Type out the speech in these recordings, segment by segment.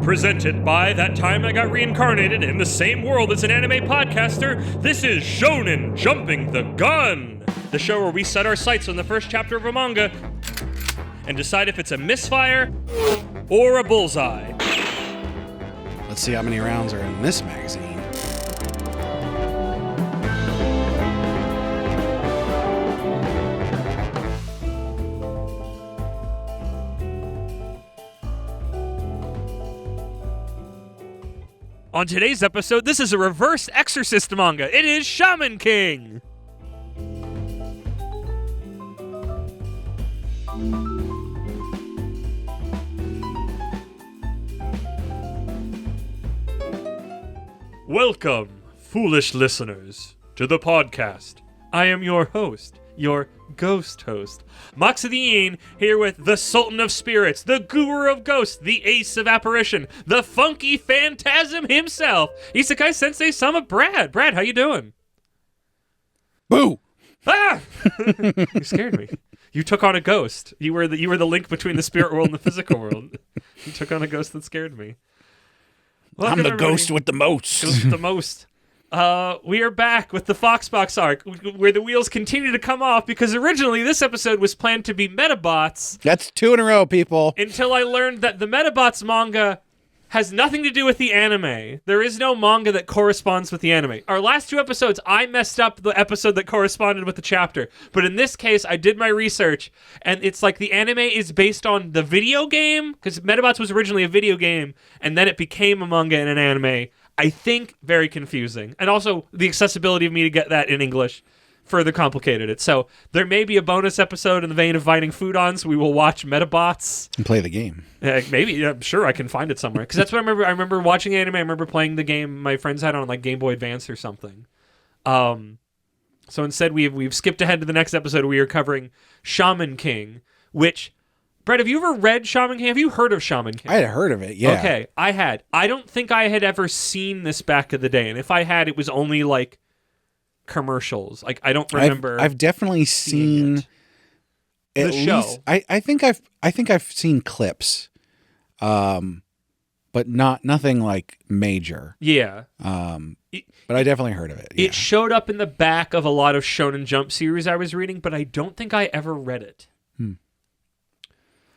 Presented by That Time I Got Reincarnated in the Same World as an Anime Podcaster, this is Shonen Jumping the Gun, the show where we set our sights on the first chapter of a manga and decide if it's a misfire or a bullseye. Let's see how many rounds are in this magazine. On today's episode, this is a reverse exorcist manga. It is Shaman King! Welcome, foolish listeners, to the podcast. I am your host, your ghost host, Moxidine, here with the Sultan of Spirits, the Guru of Ghosts, the Ace of Apparition, the funky phantasm himself, Isekai Sensei Sama Brad. Brad, how you doing? Boo! Ah! You scared me. You took on a ghost. You were the link between the spirit world and the physical world. You took on a ghost that scared me. Welcome, I'm the everybody. ghost with the most. Ghost with the most. We are back with the Foxbox arc, where the wheels continue to come off, because originally this episode was planned to be Metabots. That's 2 in a row, people. Until I learned that the Metabots manga has nothing to do with the anime. There is no manga that corresponds with the anime. Our last 2 episodes, I messed up the episode that corresponded with the chapter. But in this case, I did my research, and it's like the anime is based on the video game, because Metabots was originally a video game, and then it became a manga and an anime. I think very confusing. And also, the accessibility of me to get that in English further complicated it. So there may be a bonus episode in the vein of Fighting Foodons. We will watch Metabots. And play the game. Maybe. I'm sure I can find it somewhere. Because that's what I remember. I remember watching anime. I remember playing the game my friends had on like Game Boy Advance or something. So instead, we've skipped ahead to the next episode. We are covering Shaman King, which... Brett, have you ever read Shaman King? Have you heard of Shaman King? I had heard of it, yeah. Okay, I had. I don't think I had ever seen this back in the day, and if I had, it was only like commercials. Like I don't remember. I've definitely seen the show. Least, I think I've seen clips, but nothing like major. Yeah. But I definitely heard of it. Yeah. It showed up in the back of a lot of Shonen Jump series I was reading, but I don't think I ever read it.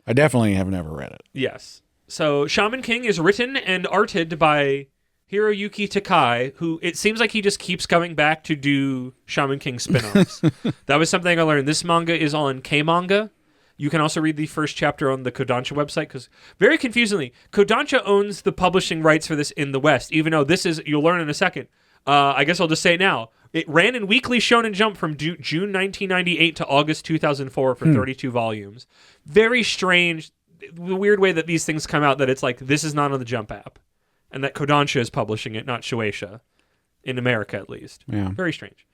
I definitely have never read it. Yes. So Shaman King is written and arted by Hiroyuki Takai, who it seems like he just keeps coming back to do Shaman King spin-offs. That was something I learned. This manga is on K-Manga. You can also read the first chapter on the Kodansha website, because very confusingly, Kodansha owns the publishing rights for this in the West, even though this is, you'll learn in a second. I guess I'll just say it now. It ran in Weekly Shonen Jump from June 1998 to August 2004 for 32 volumes. Very strange, the weird way that these things come out, that it's like, this is not on the Jump app, and that Kodansha is publishing it, not Shueisha, in America at least. Yeah. Very strange.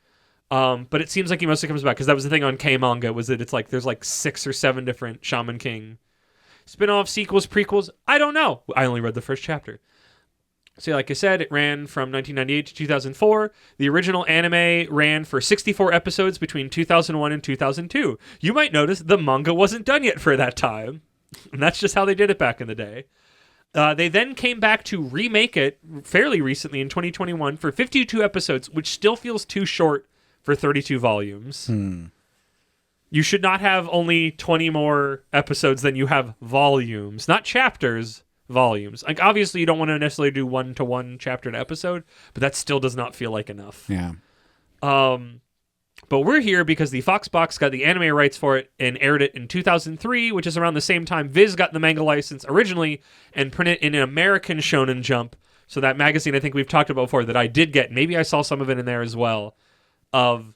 But it seems like he mostly comes back, because that was the thing on K-Manga, was that it's like, there's like 6 or 7 different Shaman King spin-offs, sequels, prequels. I don't know. I only read the first chapter. So like I said, it ran from 1998 to 2004. The original anime ran for 64 episodes between 2001 and 2002. You might notice the manga wasn't done yet for that time. And that's just how they did it back in the day. They then came back to remake it fairly recently in 2021 for 52 episodes, which still feels too short for 32 volumes. You should not have only 20 more episodes than you have volumes. Not chapters, volumes. Like, obviously you don't want to necessarily do 1-to-1 chapter to episode, but that still does not feel like enough. Yeah. But we're here because the Foxbox got the anime rights for it and aired it in 2003, which is around the same time Viz got the manga license originally and printed in an American Shonen Jump. So that magazine I think we've talked about before that I did get, maybe I saw some of it in there as well, of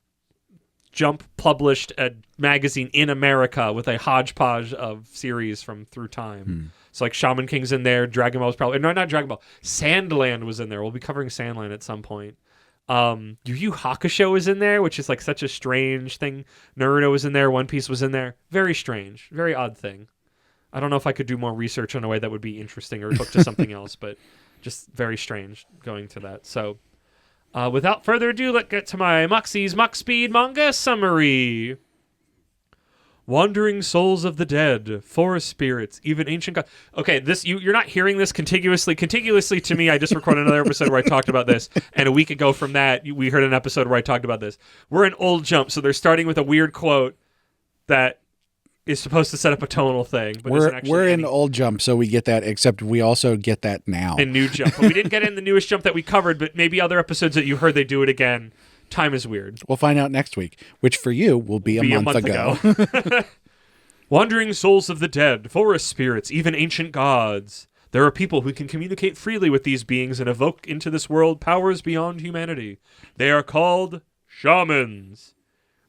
Jump published a magazine in America with a hodgepodge of series from through time. So like Shaman King's in there, Dragon Ball was probably... No, not Dragon Ball. Sandland was in there. We'll be covering Sandland at some point. Yu Yu Hakusho is in there, which is like such a strange thing. Naruto was in there. One Piece was in there. Very strange. Very odd thing. I don't know if I could do more research in a way that would be interesting or hook to something else, but just very strange going to that. So without further ado, let's get to my Moxie's Mox Speed manga summary. Wandering souls of the dead, forest spirits, even ancient gods. Okay, this you're not hearing this contiguously. Contiguously to me, I just recorded another episode where I talked about this, and a week ago from that, we heard an episode where I talked about this. We're in old jump, so they're starting with a weird quote that is supposed to set up a tonal thing, but isn't actually we're in old jump, so we get that. Except we also get that now in new jump. But we didn't get it in the newest jump that we covered. But maybe other episodes that you heard, they do it again. Time is weird. We'll find out next week, which for you will be a month ago. Wandering souls of the dead, forest spirits, even ancient gods. There are people who can communicate freely with these beings and evoke into this world powers beyond humanity. They are called shamans.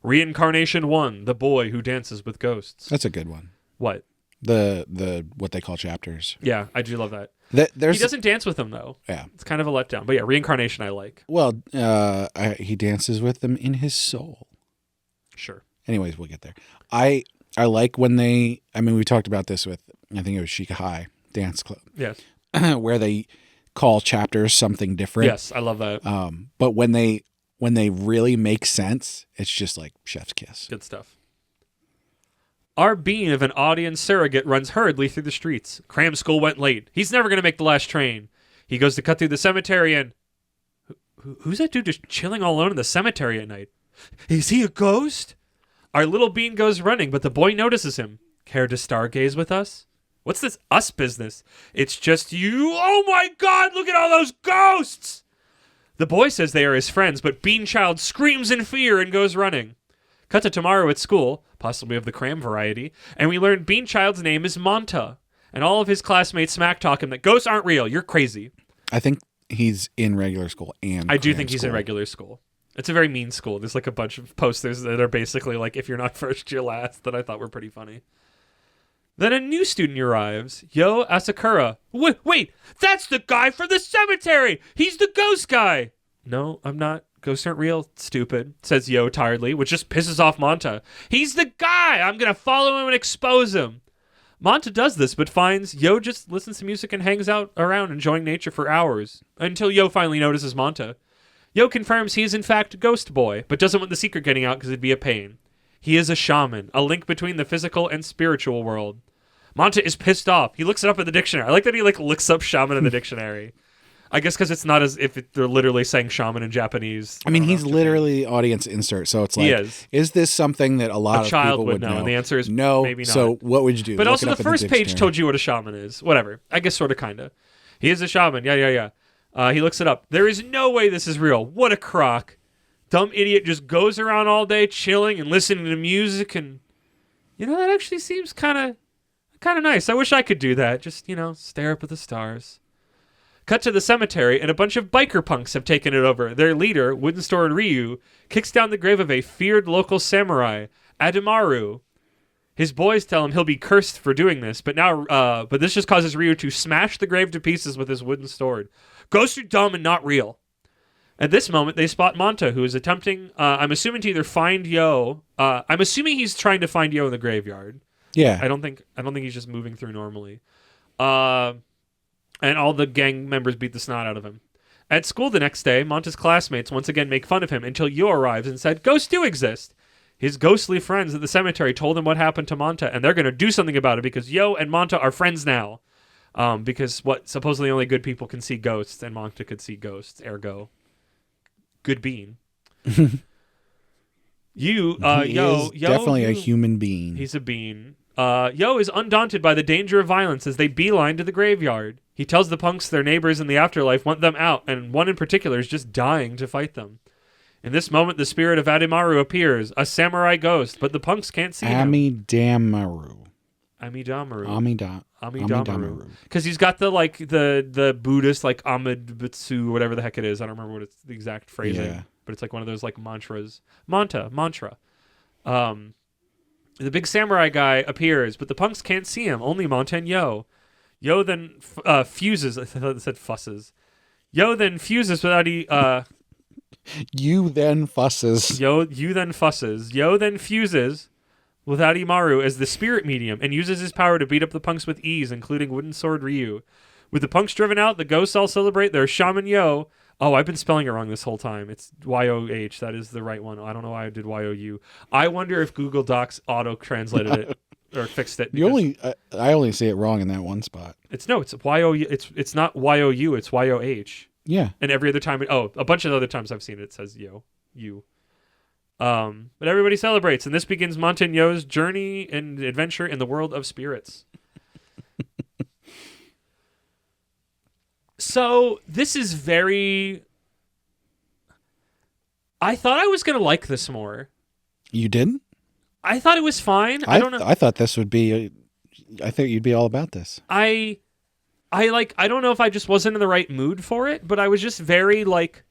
Reincarnation 1, the boy who dances with ghosts. That's a good one. What? The what they call chapters. Yeah, I do love that. He doesn't dance with them, though. Yeah. It's kind of a letdown. But yeah, reincarnation I like. Well, he dances with them in his soul. Sure. Anyways, we'll get there. I like when we talked about this with, I think it was Shika High Dance Club. Yes. Where they call chapters something different. Yes, I love that. But when they really make sense, it's just like chef's kiss. Good stuff. Our being of an audience surrogate runs hurriedly through the streets. Cram school went late. He's never going to make the last train. He goes to cut through the cemetery and... Who's that dude just chilling all alone in the cemetery at night? Is he a ghost? Our little bean goes running, but the boy notices him. Care to stargaze with us? What's this us business? It's just you. Oh my God, look at all those ghosts! The boy says they are his friends, but Beanchild screams in fear and goes running. Cut to tomorrow at school, possibly of the cram variety, and we learn Beanchild's name is Manta, and all of his classmates smack talk him that ghosts aren't real, you're crazy. I think he's in regular school and I do think he's in regular school. It's a very mean school. There's like a bunch of posters that are basically like, if you're not first, you're last, that I thought were pretty funny. Then a new student arrives, Yo Asakura. Wait, that's the guy from the cemetery! He's the ghost guy! No, I'm not. Ghosts aren't real, stupid, says Yo tiredly, which just pisses off Manta. He's the guy! I'm gonna follow him and expose him! Manta does this, but finds Yo just listens to music and hangs out around enjoying nature for hours, until Yo finally notices Manta. Yo confirms he is in fact Ghost Boy, but doesn't want the secret getting out because it'd be a pain. He is a shaman, a link between the physical and spiritual world. Manta is pissed off. He looks it up in the dictionary. I like that he looks up shaman in the dictionary. I guess because it's not as if they're literally saying shaman in Japanese. I mean, he's literally audience insert, so it's like, is this something that a lot of people would know? And the answer is no. Maybe not. So what would you do? But also the first page told you what a shaman is. Whatever. I guess sort of, kind of. He is a shaman. Yeah. He looks it up. There is no way this is real. What a crock. Dumb idiot just goes around all day chilling and listening to music, and that actually seems kind of nice. I wish I could do that. Just, stare up at the stars. Cut to the cemetery, and a bunch of biker punks have taken it over. Their leader, Wooden Sword Ryu, kicks down the grave of a feared local samurai, Adamaru. His boys tell him he'll be cursed for doing this, but this just causes Ryu to smash the grave to pieces with his wooden sword. Ghosts are dumb and not real. At this moment, they spot Manta, who is attempting, I'm assuming, to either find Yo. I'm assuming he's trying to find Yo in the graveyard. Yeah. I don't think he's just moving through normally. And all the gang members beat the snot out of him. At school the next day, Manta's classmates once again make fun of him until Yo arrives and said, ghosts do exist. His ghostly friends at the cemetery told him what happened to Manta, and they're going to do something about it because Yo and Manta are friends now. Because supposedly only good people can see ghosts, and Manta could see ghosts, ergo. Good bean. Yo, definitely a human being. He's a bean. Yo is undaunted by the danger of violence as they beeline to the graveyard. He tells the punks their neighbors in the afterlife want them out, and one in particular is just dying to fight them. In this moment, the spirit of Adamaru appears, a samurai ghost, but the punks can't see him. Amidamaru. Because he's got the Buddhist, Amidbutsu, whatever the heck it is. I don't remember what it's the exact phrasing, but it's like one of those mantras. Mantra. The big samurai guy appears, but the punks can't see him, only Manta and Yo. Yo then fuses. I thought it said fusses. Yo then fuses without You then fusses. You then fusses. Yo then fuses with Adamaru as the spirit medium and uses his power to beat up the punks with ease, including Wooden Sword Ryu. With the punks driven out, the ghosts all celebrate their shaman Yo, Oh, I've been spelling it wrong this whole time. It's YOH. That is the right one. I don't know why I did YOU. I wonder if Google Docs auto translated it or fixed it. I only see it wrong in that one spot. It's YOU. It's not YOU. It's YOH. Yeah. And every other time, a bunch of other times I've seen it, it says you. But everybody celebrates, and this begins Montaigneau's journey and adventure in the world of spirits. So this is very. I thought I was gonna like this more. You didn't? I thought it was fine. I don't know. I thought this would be. I thought you'd be all about this. I don't know if I just wasn't in the right mood for it, but I was just very like.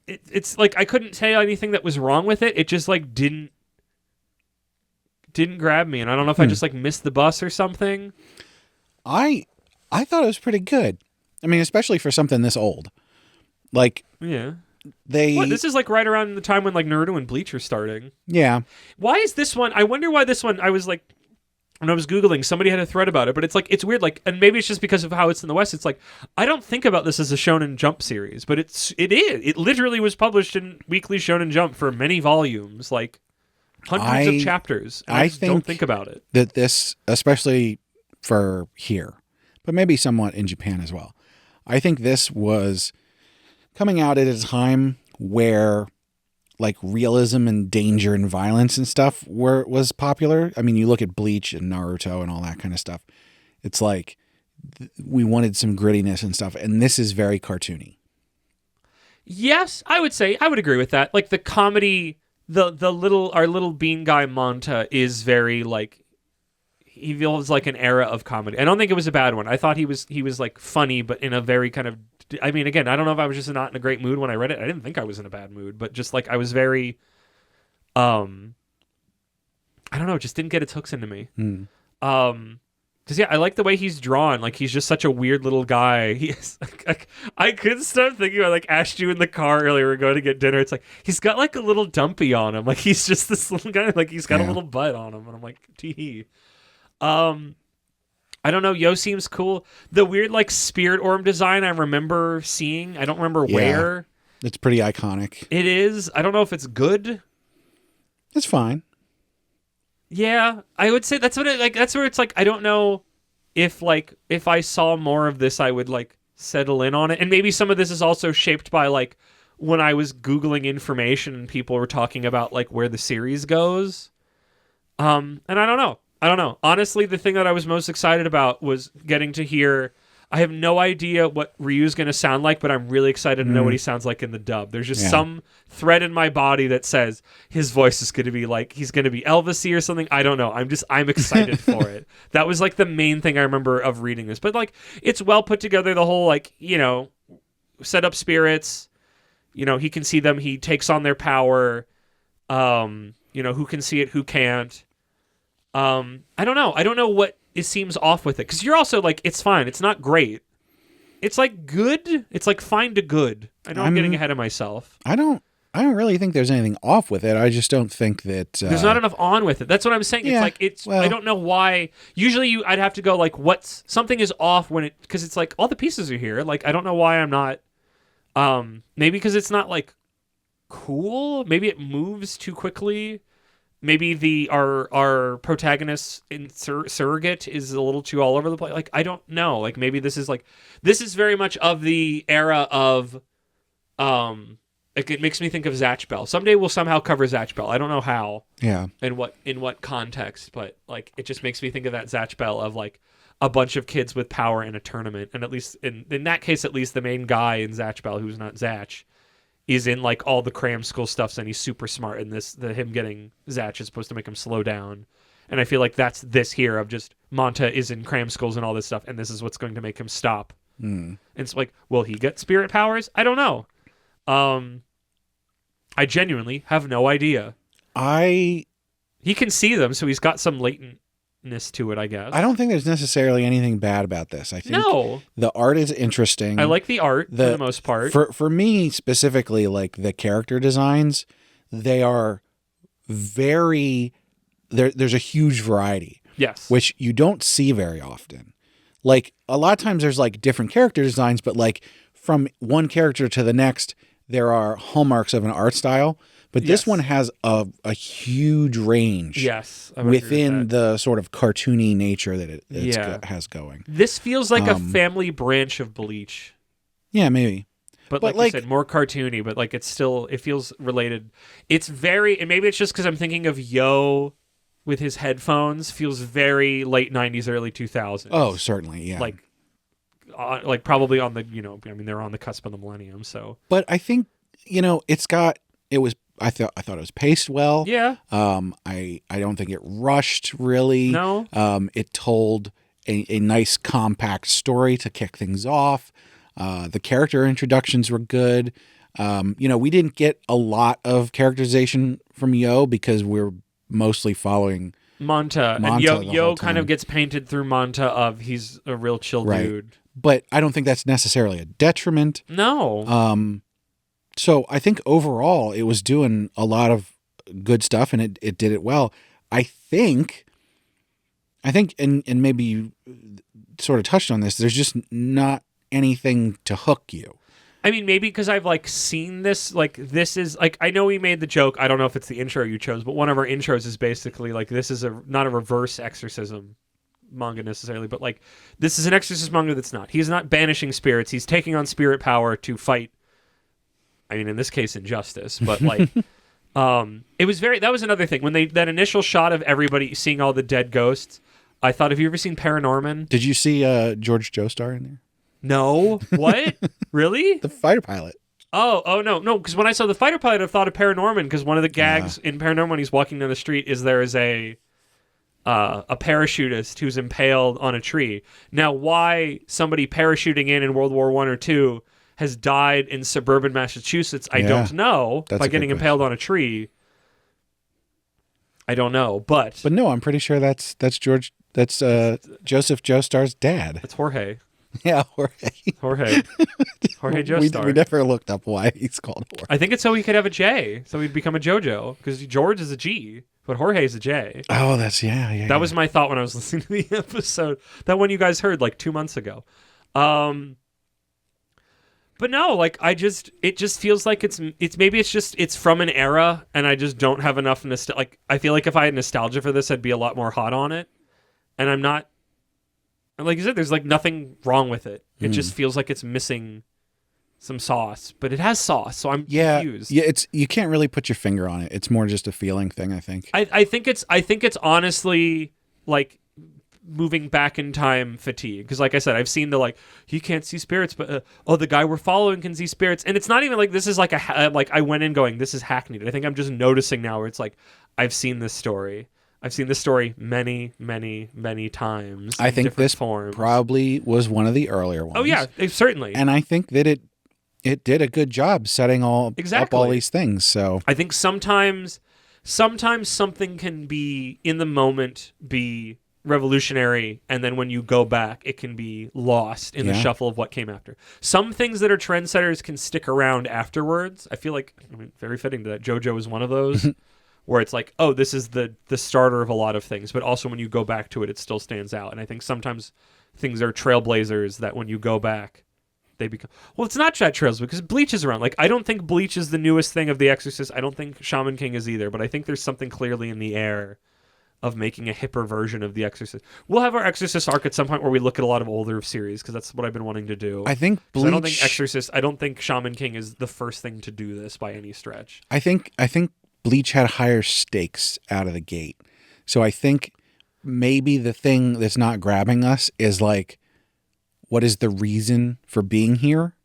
It's like I couldn't tell you anything that was wrong with it. It just like didn't grab me, and I don't know if I just like missed the bus or something. I thought it was pretty good. I mean, especially for something this old. Like, yeah. What, this is like right around the time when like Naruto and Bleach are starting. Yeah. Why is this one? I wonder why this one. I was like, when I was Googling, somebody had a thread about it, but it's like, it's weird. Like, and maybe it's just because of how it's in the West. It's like, I don't think about this as a Shonen Jump series, but it is. It literally was published in Weekly Shonen Jump for many volumes, like hundreds of chapters. I don't think about it. That this, especially for here, but maybe somewhat in Japan as well. I think this was coming out at a time where like realism and danger and violence and stuff was popular. I mean, you look at Bleach and Naruto and all that kind of stuff. It's like we wanted some grittiness and stuff, and this is very cartoony. Yes, I would agree with that. Like the comedy, our little bean guy Monta is very like, he feels like an era of comedy. I don't think it was a bad one. I thought he was like funny, but in a very kind of, I mean, again, I don't know if I was just not in a great mood when I read it. I didn't think I was in a bad mood, but just like I was very, I don't know, it just didn't get its hooks into me. Because yeah, I like the way he's drawn. Like he's just such a weird little guy. He is. I couldn't stop thinking about like asked you in the car earlier. We're going to get dinner. It's like he's got like a little dumpy on him. Like he's just this little guy. Like he's got a little butt on him, and I'm like, tee. I don't know. Yo seems cool. The weird like spirit orb design I remember seeing. I don't remember where. It's pretty iconic. It is. I don't know if it's good. It's fine. Yeah, I would say that's what it like. That's where it's like I don't know if I saw more of this, I would like settle in on it. And maybe some of this is also shaped by like when I was Googling information and people were talking about like where the series goes. And I don't know. Honestly, the thing that I was most excited about was getting to hear. I have no idea what Ryu's going to sound like, but I'm really excited to know what he sounds like in the dub. There's just some thread in my body that says his voice is going to be like, he's going to be Elvis-y or something. I don't know. I'm excited for it. That was like the main thing I remember of reading this. But like, it's well put together. The whole like, set up spirits, he can see them. He takes on their power. Who can see it, who can't. I don't know. I don't know what it seems off with it, because you're also like, it's fine. It's not great. It's like good. It's like fine to good. I know I'm getting ahead of myself. I don't really think there's anything off with it. I just don't think that there's not enough on with it. That's what I'm saying. Yeah, it's like I don't know why. Usually I'd have to go like something is off when it, because it's like all the pieces are here. Like I don't know why I'm not. Maybe because it's not like cool. Maybe it moves too quickly. Maybe our protagonist in surrogate is a little too all over the place. Like I don't know. Like maybe this is very much of the era of, like it makes me think of Zatch Bell. Someday we'll somehow cover Zatch Bell. I don't know how. Yeah. In what context, but like it just makes me think of that Zatch Bell of like a bunch of kids with power in a tournament, and at least in that case, at least the main guy in Zatch Bell, who's not Zatch, is in like all the cram school stuffs, and he's super smart. And him getting Zatch is supposed to make him slow down. And I feel like that's this here of just Monta is in cram schools and all this stuff, and this is what's going to make him stop. And it's like, will he get spirit powers? I don't know. I genuinely have no idea. He can see them, so he's got some latentness to it, I guess. I don't think there's necessarily anything bad about this. I think the art is interesting. I like the art for the most part. For me specifically, like the character designs, they are very there's a huge variety. Yes. Which you don't see very often. Like a lot of times there's like different character designs, but like from one character to the next, there are hallmarks of an art style, but this one has a huge range. Yes, within the sort of cartoony nature that it has going. This feels like a family branch of Bleach. Yeah, maybe. But like you said, more cartoony, but like it feels related. It's very, and maybe it's just because I'm thinking of Yo with his headphones, feels very late 90s, early 2000s. Oh, certainly, yeah. Like probably on the, they're on the cusp of the millennium, so. But I think, I thought it was paced well. Yeah. I don't think it rushed really. No. It told a nice compact story to kick things off. The character introductions were good. We didn't get a lot of characterization from Yo because we're mostly following Manta. And Yo kind of gets painted through Manta of he's a real chill dude. But I don't think that's necessarily a detriment. No. So I think overall it was doing a lot of good stuff and it did it well. I think, and maybe you sort of touched on this, there's just not anything to hook you. I mean, maybe because I've seen this, this is I know we made the joke. I don't know if it's the intro you chose, but one of our intros is basically this is not a reverse exorcism manga necessarily, but this is an exorcist manga that's not. He's not banishing spirits. He's taking on spirit power to fight. I mean, in this case, injustice, but it was that was another thing when that initial shot of everybody seeing all the dead ghosts. I thought, have you ever seen Paranorman? Did you see George Joestar in there? No. What? Really? The fighter pilot. Oh no. Because when I saw the fighter pilot, I thought of Paranorman. Because one of the gags in Paranorman when he's walking down the street is there is a parachutist who's impaled on a tree. Now, why somebody parachuting in World War I or II has died in suburban Massachusetts, I don't know. By getting impaled on a tree, I don't know. But no, I'm pretty sure that's George. That's Joseph Joestar's dad. That's Jorge. Yeah, Jorge. Jorge Joestar. We never looked up why he's called Jorge. I think it's so he could have a J, so he'd become a JoJo, because George is a G, but Jorge is a J. Oh, that's yeah. That was my thought when I was listening to the episode. That one you guys heard 2 months ago. But no, it just feels like it's maybe it's from an era, and I just don't have enough I feel like if I had nostalgia for this, I'd be a lot more hot on it, and I'm not. And like you said, there's nothing wrong with it. It just feels like it's missing some sauce, but it has sauce, so I'm confused. Yeah, you can't really put your finger on it. It's more just a feeling thing, I think. I think it's honestly moving back in time fatigue, because like I said, I've seen the he can't see spirits, but the guy we're following can see spirits, and it's not even this is I went in going, this is hackneyed. I think I'm just noticing now where it's I've seen this story. I've seen this story many, many, many times. I think this forms. Probably was one of the earlier ones. Oh yeah, certainly. And I think that it did a good job setting up all these things. So I think sometimes something can be in the moment be revolutionary, and then when you go back, it can be lost in the shuffle of what came after. Some things that are trendsetters can stick around afterwards. I feel very fitting to that. JoJo is one of those. Where it's this is the starter of a lot of things, but also when you go back to it, it still stands out. And I think sometimes things are trailblazers that when you go back, they become... Well, it's not that trails, because Bleach is around. I don't think Bleach is the newest thing of The Exorcist. I don't think Shaman King is either, but I think there's something clearly in the air of making a hipper version of The Exorcist. We'll have our Exorcist arc at some point where we look at a lot of older series, because that's what I've been wanting to do. I think Bleach... I don't think Shaman King is the first thing to do this by any stretch. I think Bleach had higher stakes out of the gate. So I think maybe the thing that's not grabbing us is what is the reason for being here?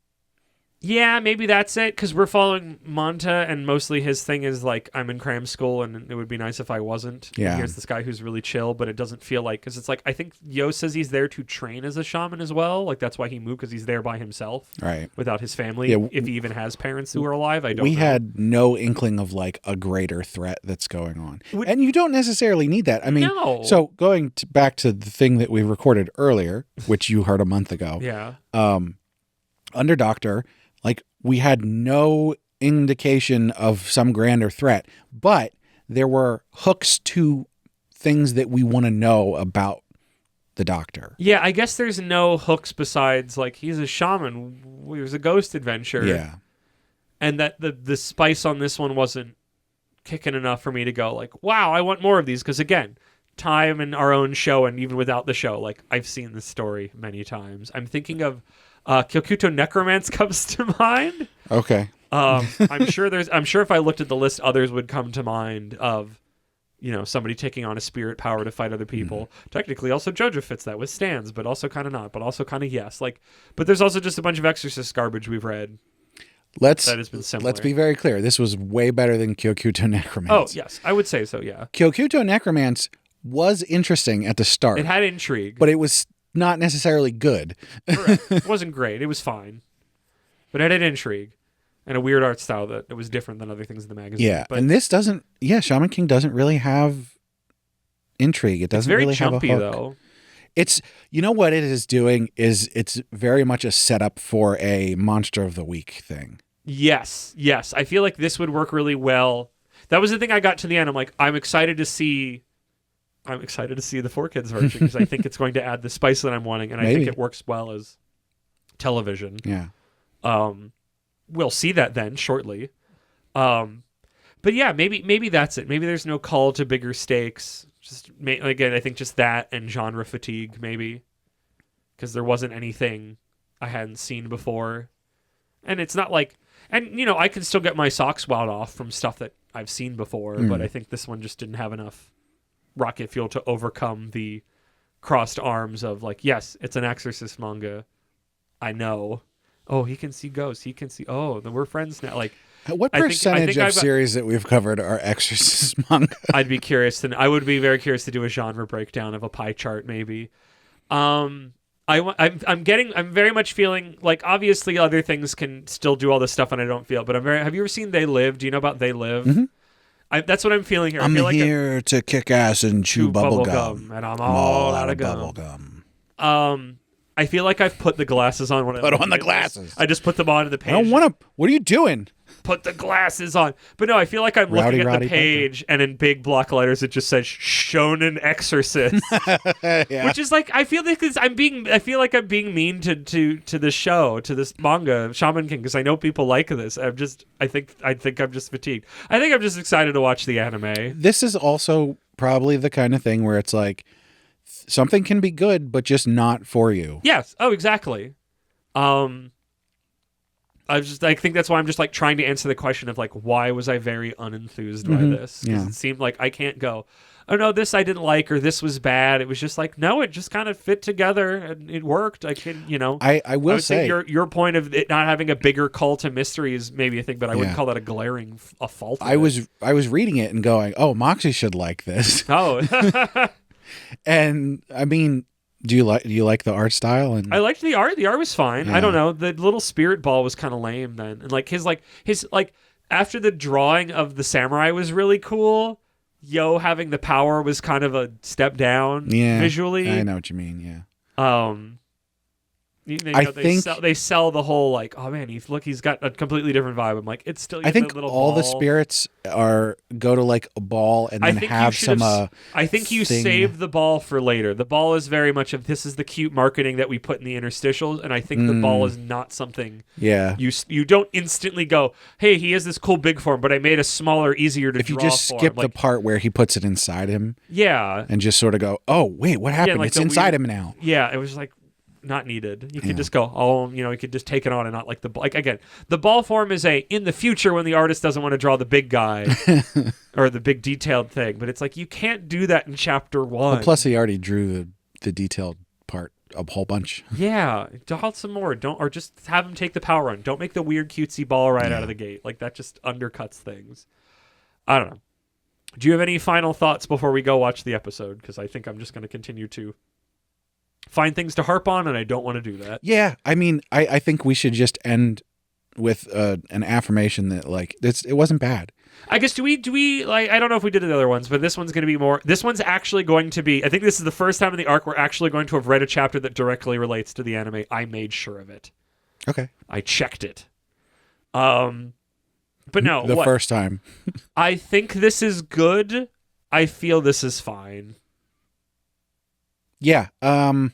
Yeah, maybe that's it, because we're following Manta, and mostly his thing is I'm in cram school, and it would be nice if I wasn't. Yeah. And here's this guy who's really chill, but it doesn't feel because it's I think Yo says he's there to train as a shaman as well. That's why he moved, because he's there by himself, right, without his family. Yeah, if he even has parents who are alive, I don't know. We had no inkling of a greater threat that's going on, and you don't necessarily need that. I mean, no. So going back to the thing that we recorded earlier, which you heard a month ago, yeah, under Doctor. We had no indication of some grander threat, but there were hooks to things that we want to know about the doctor. Yeah, I guess there's no hooks besides like he's a shaman. It was a ghost adventure. Yeah. And that the spice on this one wasn't kicking enough for me to go like, wow, I want more of these. Because again, time and our own show, and even without the show, like I've seen this story many times. I'm thinking of Kyokuto Necromance comes to mind. Okay. I'm sure if I looked at the list, others would come to mind of, somebody taking on a spirit power to fight other people. Mm-hmm. Technically, also JoJo fits that with stands, but also kind of not, but also kind of yes. Like, but there's also just a bunch of Exorcist garbage we've read. That has been similar. Let's be very clear. This was way better than Kyokuto Necromance. Oh yes, I would say so. Yeah, Kyokuto Necromance was interesting at the start. It had intrigue, but it was not necessarily good. Correct. It wasn't great. It was fine, but it had intrigue and a weird art style that it was different than other things in the magazine. Yeah, but and this doesn't. Yeah, Shaman King doesn't really have intrigue. It doesn't really have a hook. It's very jumpy though. It's what it is doing is it's very much a setup for a Monster of the Week thing. Yes. I feel like this would work really well. That was the thing I got to the end. I'm like, I'm excited to see the 4Kids version because I think it's going to add the spice that I'm wanting, and I think it works well as television. Yeah. We'll see that then shortly. But yeah, maybe that's it. Maybe there's no call to bigger stakes. Just again, I think just that and genre fatigue, maybe, because there wasn't anything I hadn't seen before, and it's not like, and I can still get my socks wowed off from stuff that I've seen before, but I think this one just didn't have enough rocket fuel to overcome the crossed arms of like, yes, it's an Exorcist manga. I know. Oh, he can see ghosts. He can see. Oh, then we're friends now. Like, what percentage of series that we've covered are Exorcist manga? I'd be curious, and I would be very curious to do a genre breakdown of a pie chart, maybe. I'm very much feeling like obviously other things can still do all this stuff, and I don't feel. But have you ever seen They Live? Do you know about They Live? Mm-hmm. That's what I'm feeling here. I'm I feel here to kick ass and chew bubble gum, and I'm all out of bubble gum. I feel like I've put the glasses on. Put on the glasses. I just put them on the page. I don't want to. What are you doing? Put the glasses on. But no, I feel like I'm looking at the page and in big block letters it just says Shonen Exorcist. Yeah. Which is like I feel like I'm being mean to the show, to this manga, Shaman King, because I know people like this. I think I'm just fatigued. I think I'm just excited to watch the anime. This is also probably the kind of thing where it's like something can be good, but just not for you. Yes. Oh, exactly. I think that's why I'm just like trying to answer the question of like, why was I very unenthused by this? Because it seemed like I can't go, oh no, this I didn't like, or this was bad. It was just like, no, it just kind of fit together and it worked. I can, I would say your point of it not having a bigger call to mystery is maybe a thing, but I wouldn't call that a glaring fault. I was reading it and going, oh, Moxie should like this. Oh, and I mean, do you like the art style? And I liked the art. The art was fine. Yeah. I don't know. The little spirit ball was kind of lame then, and like his after the drawing of the samurai was really cool. Yo having the power was kind of a step down visually. I know what you mean. Yeah. I think they sell the whole like, oh man, he's got a completely different vibe. I'm like, it's still. I think all the spirits go to like a ball and then have some. I think you save the ball for later. The ball is very much of this is the cute marketing that we put in the interstitials, and I think the ball is not something. Yeah. You don't instantly go, hey, he has this cool big form, but I made a smaller, easier to draw. If you just skip the part where he puts it inside him. Yeah. And just sort of go, oh wait, what happened? Yeah, like it's inside him now. Yeah, it was like. Not needed. You could just go, you could just take it on and not like again, the ball form is in the future when the artist doesn't want to draw the big guy or the big detailed thing, but it's like you can't do that in chapter 1. Well, plus he already drew the detailed part a whole bunch. Yeah, draw some more. Or just have him take the power run. Don't make the weird cutesy ball right out of the gate. Like that just undercuts things. I don't know. Do you have any final thoughts before we go watch the episode? Because I think I'm just going to continue to find things to harp on, and I don't want to do that. Yeah, I mean, I think we should just end with an affirmation that like it wasn't bad. I guess do we like I don't know if we did the other ones, but this one's going to be more. This one's actually going to be. I think this is the first time in the arc we're actually going to have read a chapter that directly relates to the anime. I made sure of it. Okay, I checked it. But no, the first time. I think this is good. I feel this is fine. Yeah. I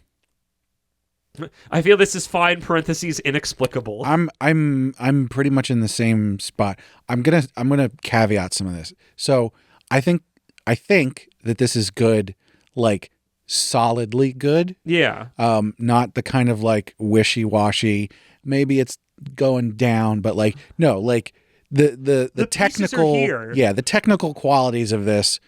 feel this is fine. Parentheses inexplicable. I'm pretty much in the same spot. I'm gonna caveat some of this. So I think that this is good, like solidly good. Yeah. Not the kind of like wishy-washy. Maybe it's going down, but like no, like the pieces are technical here. yeah, the technical qualities of this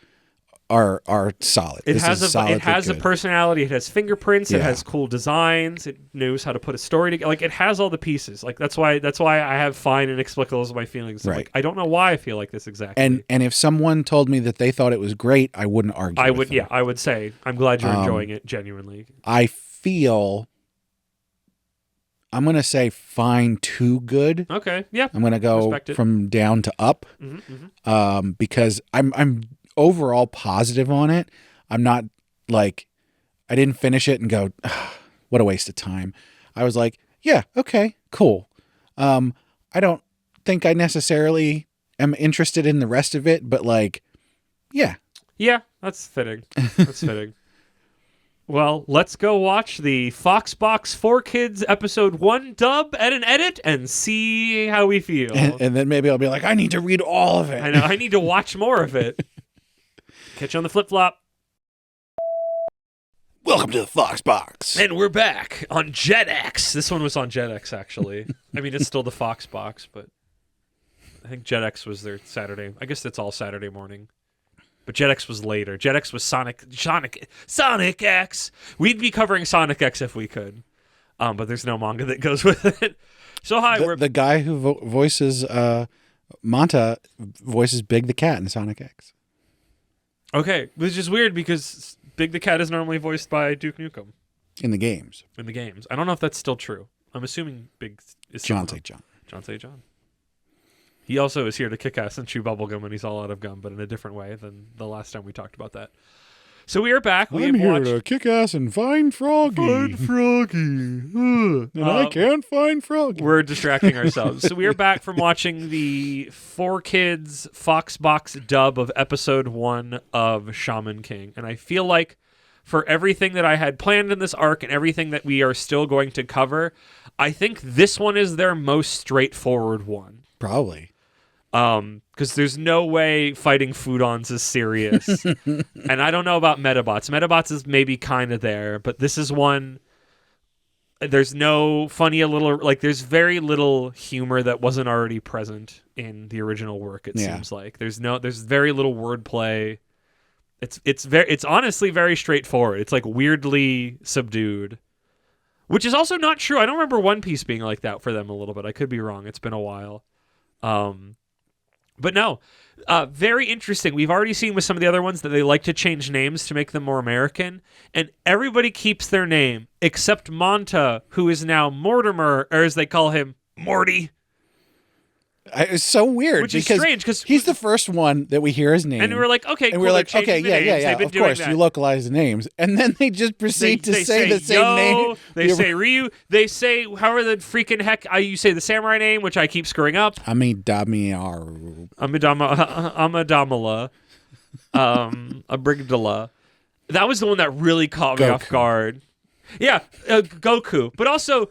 are solid. It This has is a good. personality. It has fingerprints. It Yeah. has cool designs. It knows how to put a story together. Like it has all the pieces. Like that's why I have fine inexplicable as my feelings. I'm Right. Like I don't know why I feel like this exactly. And if someone told me that they thought it was great, I wouldn't argue. I with would them. I would say I'm glad you're enjoying it genuinely. I feel I'm gonna say fine to good. Okay. Yeah. I'm gonna go Respect it. from down to up, because I'm overall positive on it. I'm not like I didn't finish it and go, what a waste of time. I was like, yeah, okay, cool. I don't think I necessarily am interested in the rest of it, but like, yeah. Yeah, that's fitting. That's fitting. Well, let's go watch the Foxbox 4Kids episode 1 dub and an edit and see how we feel. And then maybe I'll be like, I need to read all of it. I know, I need to watch more of it. Catch you on the flip-flop. Welcome to the Foxbox. And we're back on JetX. This one was on JetX, actually. I mean, it's still the Foxbox, but I think JetX was their Saturday. I guess it's all Saturday morning. But JetX was later. JetX was Sonic X. We'd be covering Sonic X if we could. But there's no manga that goes with it. So hi, The guy who voices Manta voices Big the Cat in Sonic X. Okay, which is weird because Big the Cat is normally voiced by Duke Nukem In the games. in the games. I don't know if that's still true. I'm assuming Big is still John St. John. John St. John. He also is here to kick ass and chew bubblegum when he's all out of gum, but in a different way than the last time we talked about that. So we are back. We I'm have here watched to kick ass and find Froggy. Froggy. And I can't find Froggy. We're distracting ourselves. So we are back from watching the 4Kids Foxbox dub of episode 1 of Shaman King. And I feel like for everything that I had planned in this arc and everything that we are still going to cover, I think this one is their most straightforward one. Probably. Because there's no way fighting Foodons is serious. And I don't know about Metabots. Metabots is maybe kind of there, but this is one... There's no funny little... Like, there's very little humor that wasn't already present in the original work, it seems like. There's very little wordplay. It's honestly very straightforward. It's, like, weirdly subdued. Which is also not true. I don't remember One Piece being like that for them a little bit. I could be wrong. It's been a while. But no, very interesting. We've already seen with some of the other ones that they like to change names to make them more American, and everybody keeps their name except Manta, who is now Mortimer, or as they call him, Morty. It's so weird. Which is strange, because he's the first one that we hear his name. And we're like, okay, and cool, we're like, they're okay, changing the names. yeah. They've been Of doing course, that. you localize the names, and then they just proceed to say the same name. They say Ryu. They say however the freaking heck you say the samurai name, which I keep screwing up. Amidamiaru. Amidamala. Abrigdala. That was the one that really caught me off guard. Yeah, Goku. But also,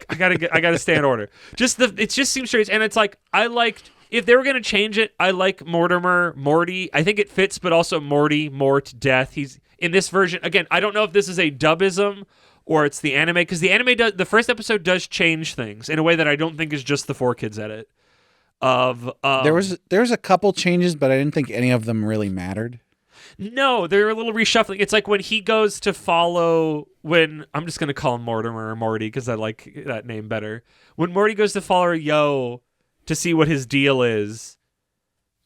I gotta stay in order. It just seems strange, and it's like I liked. If they were gonna change it, I like Morty. I think it fits, but also Mort, death. He's in this version again. I don't know if this is a dubism or it's the anime, because the anime the first episode does change things in a way that I don't think is just the 4Kids edit. There No, they're a little reshuffling. It's like when he goes to follow, I'm just going to call him Mortimer or Morty because I like that name better. When Morty goes to follow Yo to see what his deal is,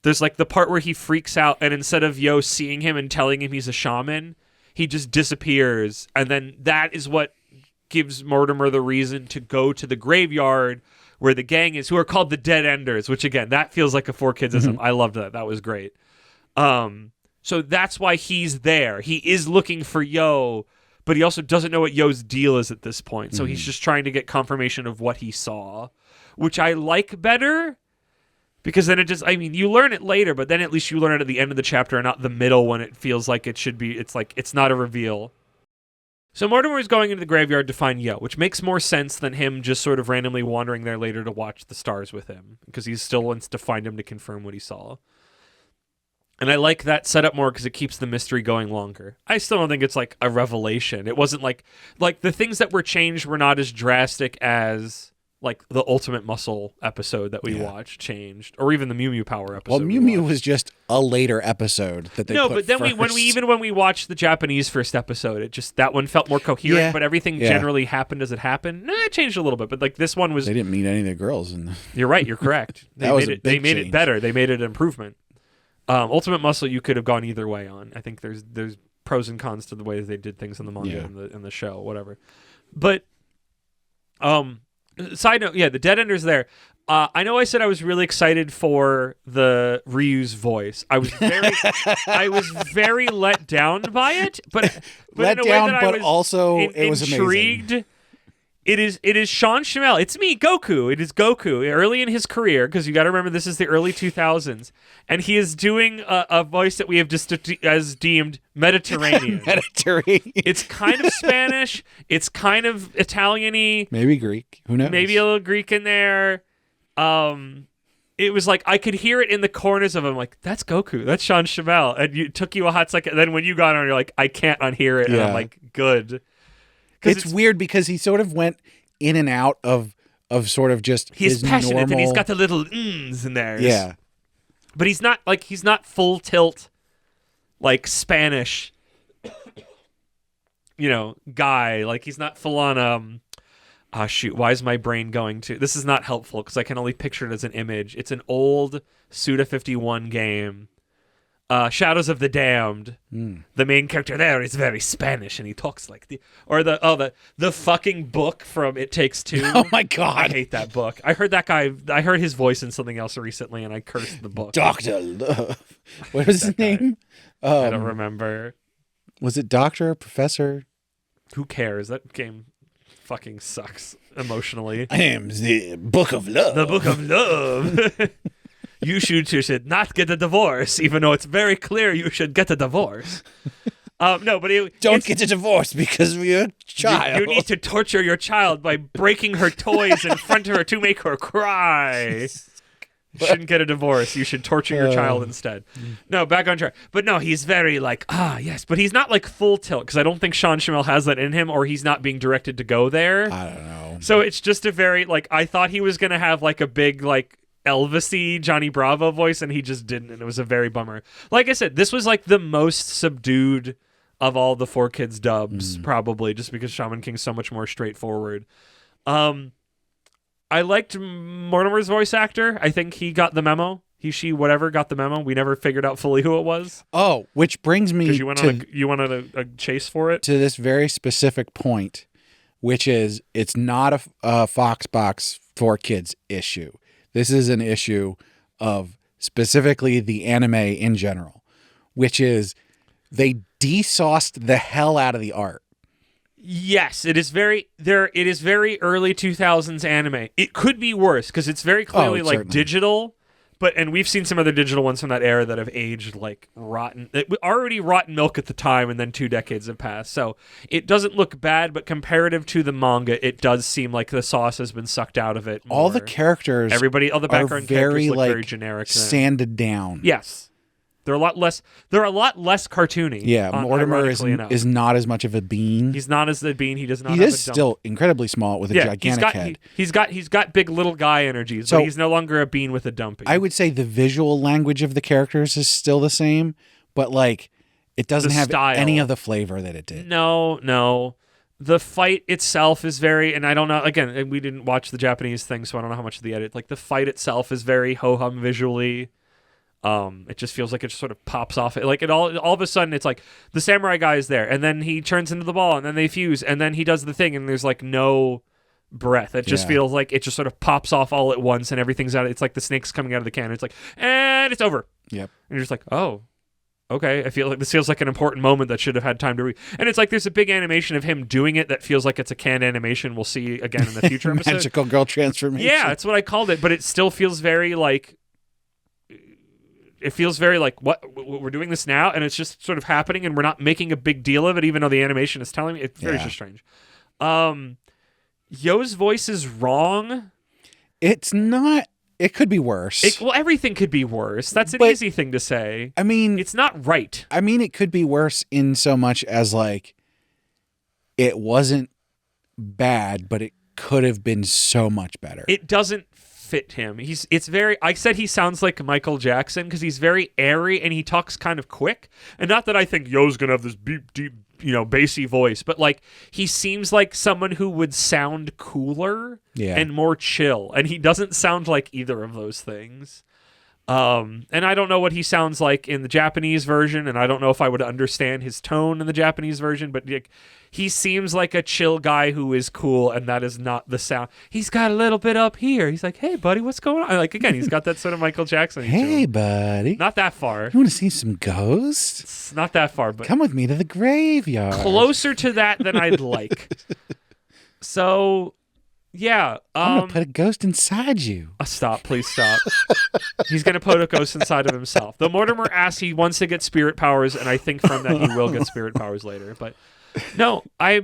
there's like the part where he freaks out, and instead of Yo seeing him and telling him he's a shaman, he just disappears. And then that is what gives Mortimer the reason to go to the graveyard where the gang is, who are called the Dead Enders, which again, that feels like a 4Kidsism. I loved that. That was great. So that's why he's there. He is looking for Yo, but he also doesn't know what Yo's deal is at this point. So he's just trying to get confirmation of what he saw, which I like better, because then you learn it later, but then at least you learn it at the end of the chapter and not the middle when it feels like it should be. It's like, it's not a reveal. So Mortimer's going into the graveyard to find Yo, which makes more sense than him just sort of randomly wandering there later to watch the stars with him, because he still wants to find him to confirm what he saw. And I like that setup more because it keeps the mystery going longer. I still don't think it's like a revelation. It wasn't like the things that were changed were not as drastic as like the Ultimate Muscle episode that we watched changed, or even the Mew Mew Power episode. Well, Mew Mew was just a later episode that they put but then first. when we watched the Japanese first episode, it just that one felt more coherent. Yeah. But everything generally happened as it happened. It changed a little bit, but like this one was. They didn't meet any of the girls in the... You're right. You're correct. That was a big They made it change. better. They made it an improvement. Ultimate Muscle, you could have gone either way on. I think there's pros and cons to the way that they did things in the manga and the show, whatever. But side note, the Dead Ender's there. I know I said I was really excited for the Ryu's voice. I was very let down by it, but let in a down, way that but I was also it was intrigued. amazing. It is Sean Chamel. It's me, Goku. It is Goku early in his career, because you got to remember this is the early 2000s, and he is doing a voice that we have just as deemed Mediterranean. Mediterranean. It's kind of Spanish. It's kind of Italian-y. Maybe Greek. Who knows? Maybe a little Greek in there. It was like I could hear it in the corners of him. Like, that's Goku. That's Sean Chamel. And it took you a hot second. Then when you got on, you're like, I can't unhear it. And I'm like, good. It's weird because he sort of went in and out of sort of just he's his passionate normal... and he's got the little in there. Yeah. But he's not full tilt like Spanish guy. Like he's not full on shoot, why is my brain going to this is not helpful because I can only picture it as an image. It's an old Suda 51 game. Shadows of the Damned. The main character there is very Spanish and he talks like the fucking book from It Takes Two. Oh my god. I hate that book. I heard his voice in something else recently and I cursed the book. Dr. Love. What was his name? I don't remember. Was it Doctor, Professor? Who cares? That game fucking sucks emotionally. I am the Book of Love. The Book of Love. You should not get a divorce, even though it's very clear you should get a divorce. No, but don't get a divorce because of your child. You need to torture your child by breaking her toys in front of her to make her cry. You shouldn't get a divorce. You should torture your child instead. No, back on track. But no, he's very like, yes. But he's not like full tilt because I don't think Sean Chamel has that in him or he's not being directed to go there. I don't know. So it's just a very, like, I thought he was going to have like a big, like, Elvis-y Johnny Bravo voice and he just didn't, and it was a very bummer. Like I said, this was like the most subdued of all the 4Kids dubs, probably, just because Shaman King's so much more straightforward. I liked Mortimer's voice actor. I think he got the memo. He, she, whatever got the memo. We never figured out fully who it was. Oh, which brings me to you wanted a chase for it to this very specific point, which is it's not a Foxbox 4Kids issue. This is an issue of specifically the anime in general, which is they de-sauced the hell out of the art. Yes, it is very early 2000s anime. It could be worse because it's very clearly like certainly. digital, and we've seen some other digital ones from that era that have aged like rotten. Already rotten milk at the time, and then 2 decades have passed. So it doesn't look bad, but comparative to the manga, it does seem like the sauce has been sucked out of it. All the characters, all the background characters look very like generic, sanded down. Yes. They're a lot less cartoony. Yeah, Mortimer is not as much of a bean. He's not as the bean. He does not. He have is a dump. still incredibly small with a gigantic head. He's got big little guy energies, but he's no longer a bean with a dumpy. I would say the visual language of the characters is still the same, but like it doesn't have any of the flavor that it did. No. The fight itself is very, and I don't know. Again, we didn't watch the Japanese thing, so I don't know how much of the edit. Like the fight itself is very ho hum visually. It just feels like it just sort of pops off. Like it all of a sudden, it's like the samurai guy is there, and then he turns into the ball, and then they fuse, and then he does the thing, and there's like no breath. It just feels like it just sort of pops off all at once, and everything's out. It's like the snake's coming out of the can. It's like, and it's over. Yep. And you're just like, oh, okay. I feel like this feels like an important moment that should have had time to read. And it's like there's a big animation of him doing it that feels like it's a canned animation. We'll see again in the future episode. Magical girl transformation. Yeah, that's what I called it, but it still feels very like it feels very like, what, we're doing this now, and it's just sort of happening, and we're not making a big deal of it, even though the animation is telling me. It's very just strange. Yo's voice is wrong. It's not. It could be worse. Well, everything could be worse. That's an easy thing to say. I mean, it's not right. I mean, it could be worse in so much as like it wasn't bad, but it could have been so much better. It doesn't fit him. I said he sounds like Michael Jackson because he's very airy and he talks kind of quick. And not that I think Yo's gonna have this deep, bassy voice, but like he seems like someone who would sound cooler and more chill, and he doesn't sound like either of those things. And I don't know what he sounds like in the Japanese version, and I don't know if I would understand his tone in the Japanese version, but like, he seems like a chill guy who is cool, and that is not the sound. He's got a little bit up here. He's like, hey, buddy, what's going on? Like, again, he's got that sort of Michael Jackson. Hey, buddy. Not that far. You want to see some ghosts? It's not that far, but come with me to the graveyard. Closer to that than I'd like. So... yeah. I'm going to put a ghost inside you. Stop. Please stop. He's going to put a ghost inside of himself. Though Mortimer asks he wants to get spirit powers, and I think from that he will get spirit powers later. But no, I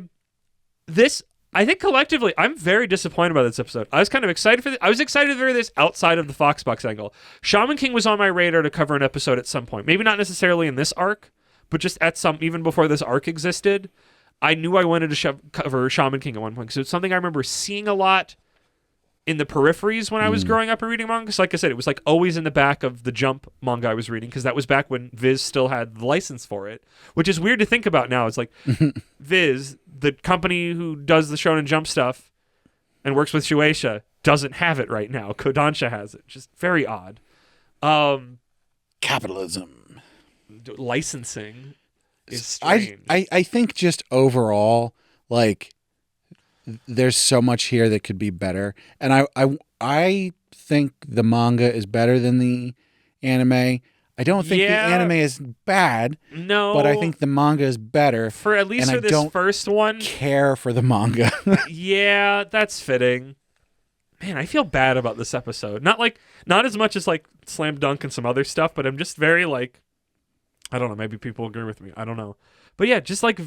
think collectively, I'm very disappointed by this episode. I was kind of excited for this. I was excited for this outside of the Foxbox angle. Shaman King was on my radar to cover an episode at some point. Maybe not necessarily in this arc, but just even before this arc existed. I knew I wanted to cover Shaman King at one point because it's something I remember seeing a lot in the peripheries when I was growing up and reading manga. Because like I said, it was like always in the back of the Jump manga I was reading because that was back when Viz still had the license for it, which is weird to think about now. It's like Viz, the company who does the Shonen Jump stuff and works with Shueisha, doesn't have it right now. Kodansha has it. Just very odd. Capitalism. Licensing. Is strange. I think just overall, like, there's so much here that could be better, and I think the manga is better than the anime. I don't think the anime is bad. No, but I think the manga is better. For at least for this first one, care for the manga. Yeah, that's fitting. Man, I feel bad about this episode. Not as much as like Slam Dunk and some other stuff, but I'm just very like. I don't know. Maybe people agree with me. I don't know. But yeah, just like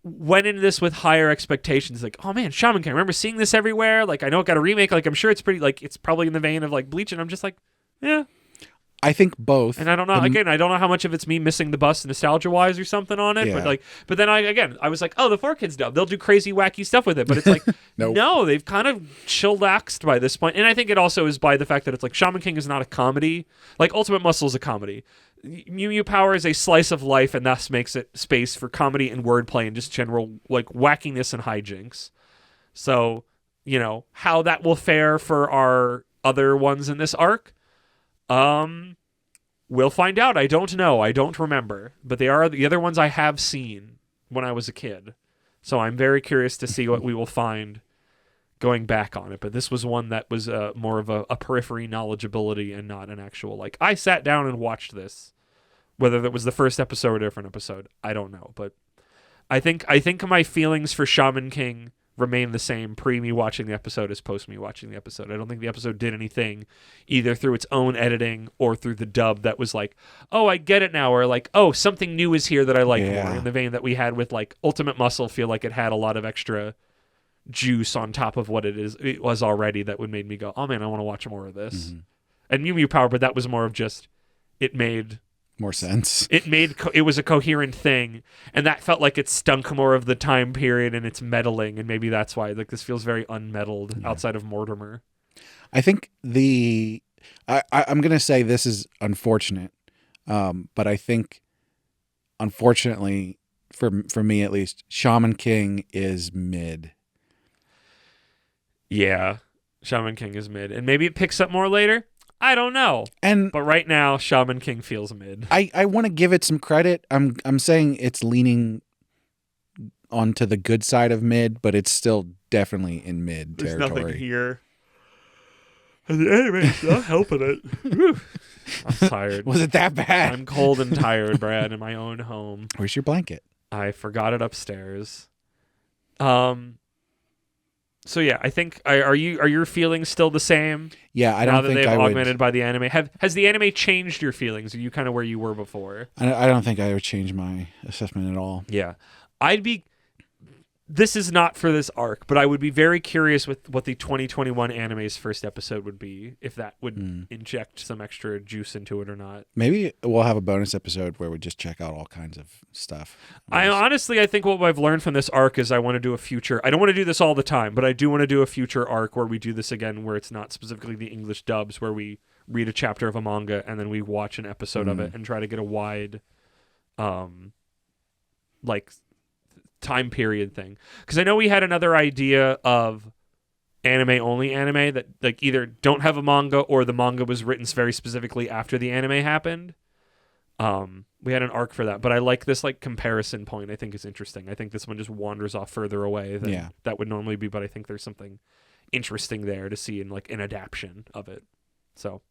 went into this with higher expectations. Like, oh man, Shaman King. I remember seeing this everywhere. Like, I know it got a remake. Like, I'm sure it's pretty, like, it's probably in the vein of like Bleach. And I'm just like, yeah. I think both. And I don't know. Again, I don't know how much of it's me missing the bus nostalgia wise or something on it. Yeah. But then I was like, oh, the 4Kids dub. They'll do crazy, wacky stuff with it. But it's like, Nope. No, they've kind of chillaxed by this point. And I think it also is by the fact that it's like Shaman King is not a comedy. Like, Ultimate Muscle is a comedy. Mew Mew Power is a slice of life, and thus makes it space for comedy and wordplay and just general like wackiness and hijinks. So, how that will fare for our other ones in this arc, we'll find out. I don't know. I don't remember, but they are the other ones I have seen when I was a kid. So I'm very curious to see what we will find going back on it. But this was one that was more of a periphery knowledgeability and not an actual, like, I sat down and watched this. Whether that was the first episode or a different episode, I don't know. But I think my feelings for Shaman King remain the same pre me watching the episode as post me watching the episode. I don't think the episode did anything either through its own editing or through the dub that was like, oh, I get it now, or like, oh, something new is here that I like more, in the vein that we had with like Ultimate Muscle. Feel like it had a lot of extra juice on top of what it was already that would made me go, oh man, I want to watch more of this. And Mew Mew Power, but that was more of just, it made more sense. It was a coherent thing, and that felt like it stunk more of the time period and its meddling, and maybe that's why like this feels very unmeddled outside of Mortimer. I think I'm gonna say this is unfortunate, but I think unfortunately for me at least, Shaman King is mid. Yeah, Shaman King is mid, and maybe it picks up more later. I don't know. But right now, Shaman King feels mid. I want to give it some credit. I'm saying it's leaning onto the good side of mid, but it's still definitely in mid territory. There's nothing here. And the anime's not helping it. I'm tired. Was it that bad? I'm cold and tired, Brad, in my own home. Where's your blanket? I forgot it upstairs. So yeah, I think are your feelings still the same? Yeah, I now don't that think they've I augmented would. by the anime. Has the anime changed your feelings? Are you kind of where you were before? I don't think I would change my assessment at all. Yeah, I'd be. This is not for this arc, but I would be very curious with what the 2021 anime's first episode would be, if that would inject some extra juice into it or not. Maybe we'll have a bonus episode where we just check out all kinds of stuff. I think what I've learned from this arc is I want to do a future. I don't want to do this all the time, but I do want to do a future arc where we do this again, where it's not specifically the English dubs, where we read a chapter of a manga and then we watch an episode of it and try to get a wide, like, time period thing. Because I know we had another idea of only anime that like either don't have a manga or the manga was written very specifically after the anime happened. We had an arc for that, but I like this like comparison point. I think is interesting. I think this one just wanders off further away than that would normally be, but I think there's something interesting there to see in like an adaptation of it. So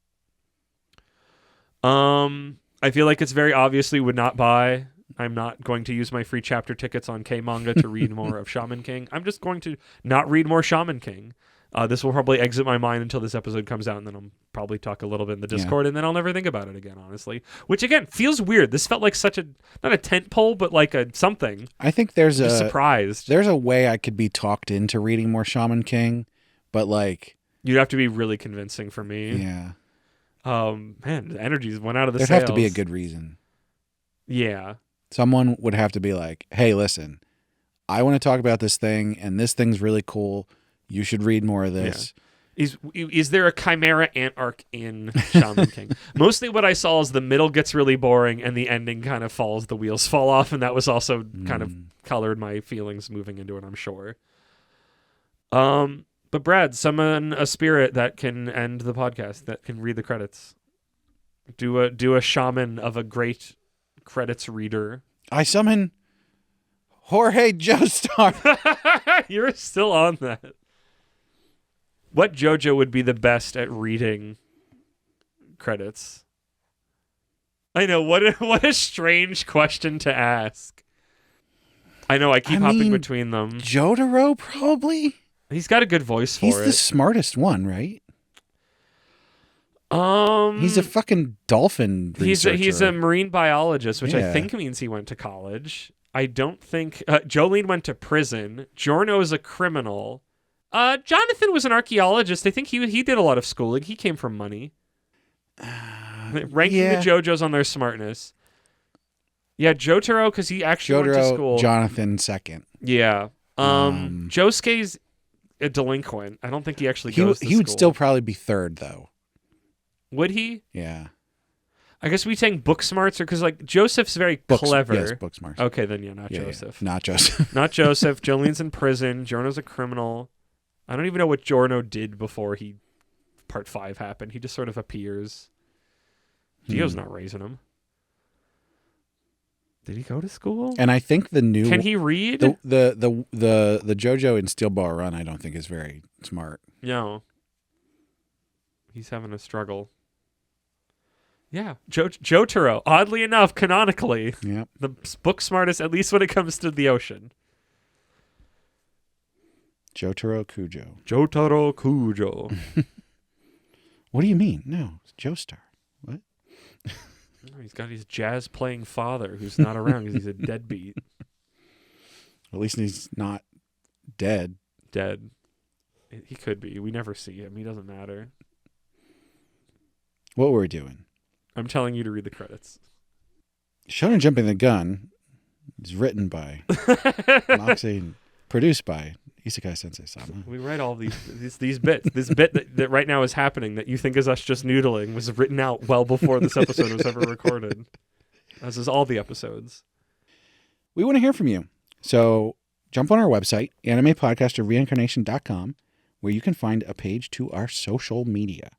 I feel like it's very obviously would not buy. I'm not going to use my free chapter tickets on K-Manga to read more of Shaman King. I'm just going to not read more Shaman King. This will probably exit my mind until this episode comes out, and then I'll probably talk a little bit in the Discord, and then I'll never think about it again, honestly. Which, again, feels weird. This felt like such a, not a tent pole, but like a something. I think there's I'm just surprised. There's a way I could be talked into reading more Shaman King, but like... You'd have to be really convincing for me. Yeah. Man, the energies went out of the There'd sails. have to be a good reason. Yeah. Someone would have to be like, hey, listen, I want to talk about this thing, and this thing's really cool. You should read more of this. Yeah. Is there a Chimera Ant arc in Shaman King? Mostly what I saw is the middle gets really boring, and the ending kind of falls, the wheels fall off, and that was also kind of colored my feelings moving into it, I'm sure. But Brad, summon a spirit that can end the podcast, that can read the credits. Do a shaman of a great credits reader. I summon Jorge Joestar. You're still on that. What JoJo would be the best at reading credits? I know, what a strange question to ask. I know, I keep hopping between them. Jotaro, probably? He's got a good voice for it. He's the smartest one, right? He's a fucking dolphin researcher. He's a marine biologist, which I think means he went to college. I don't think... Jolene went to prison. Giorno is a criminal. Jonathan was an archaeologist. I think he did a lot of schooling. He came from money. Ranking the JoJos on their smartness. Yeah, Jotaro, because he actually went to school. Jonathan second. Yeah. Josuke's a delinquent. I don't think he actually goes to school. He would still probably be third, though. Would he? Yeah. I guess we saying book smarts, or because like Joseph's very clever. Yes, book smarts. Okay, then not Joseph. Yeah. Not Joseph. Not Joseph. Jolene's in prison. Giorno's a criminal. I don't even know what Giorno did before part 5 happened. He just sort of appears. Gio's not raising him. Did he go to school? And I think the new... Can he read? The JoJo in Steel Ball Run, I don't think is very smart. No. He's having a struggle. Yeah, Jotaro, oddly enough, canonically, the book smartest, at least when it comes to the ocean. Jotaro Kujo. Jotaro Kujo. What do you mean? No, it's Joestar. What? He's got his jazz-playing father who's not around because he's a deadbeat. At least he's not dead. Dead. He could be. We never see him. He doesn't matter. What were we doing? I'm telling you to read the credits. Shonen Jumping the Gun is written by Moxie and produced by Isekai Sensei Sama. We write all these bits. This bit that right now is happening that you think is us just noodling was written out well before this episode was ever recorded. As is all the episodes. We want to hear from you. So jump on our website, animepodcasterreincarnation.com, where you can find a page to our social media.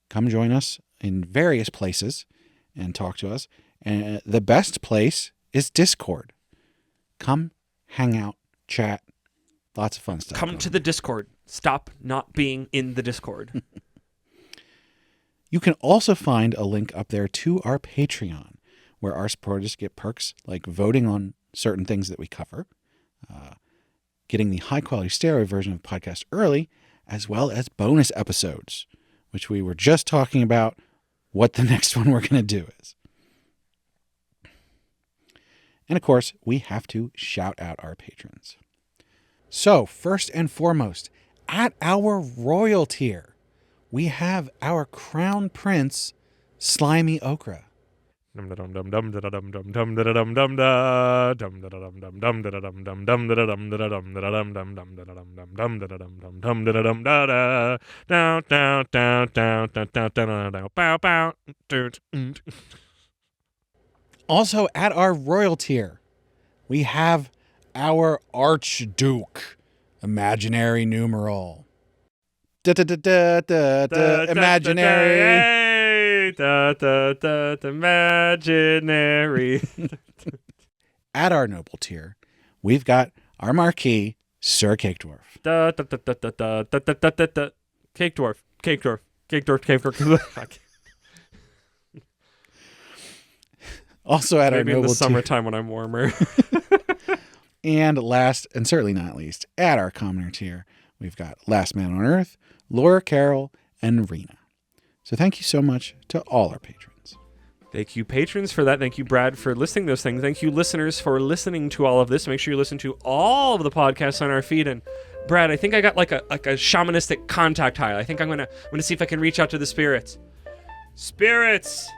Come join us in various places and talk to us. And the best place is Discord. Come hang out, chat, lots of fun stuff. Come to the Discord. Stop not being in the Discord. You can also find a link up there to our Patreon, where our supporters get perks like voting on certain things that we cover, getting the high-quality stereo version of the podcast early, as well as bonus episodes, which we were just talking about what the next one we're going to do is. And of course, we have to shout out our patrons. So, first and foremost, at our royal tier, we have our Crown Prince, Slimy Okra. Also, at our royal tier, we have our Archduke, imaginary numeral. Imaginary. Imaginary. At our noble tier, we've got our marquee, Sir Cake Dwarf. Cake dwarf. Cake dwarf. Cake dwarf. Cake dwarf. Also at our Maybe in noble the tier. summertime when I'm warmer. And last, and certainly not least, at our commoner tier, we've got Last Man on Earth, Laura Carroll, and Rena. So thank you so much to all our patrons. Thank you, patrons, for that. Thank you, Brad, for listing those things. Thank you, listeners, for listening to all of this. Make sure you listen to all of the podcasts on our feed. And Brad, I think I got like a shamanistic contact high. I think I'm gonna see if I can reach out to the spirits. Spirits,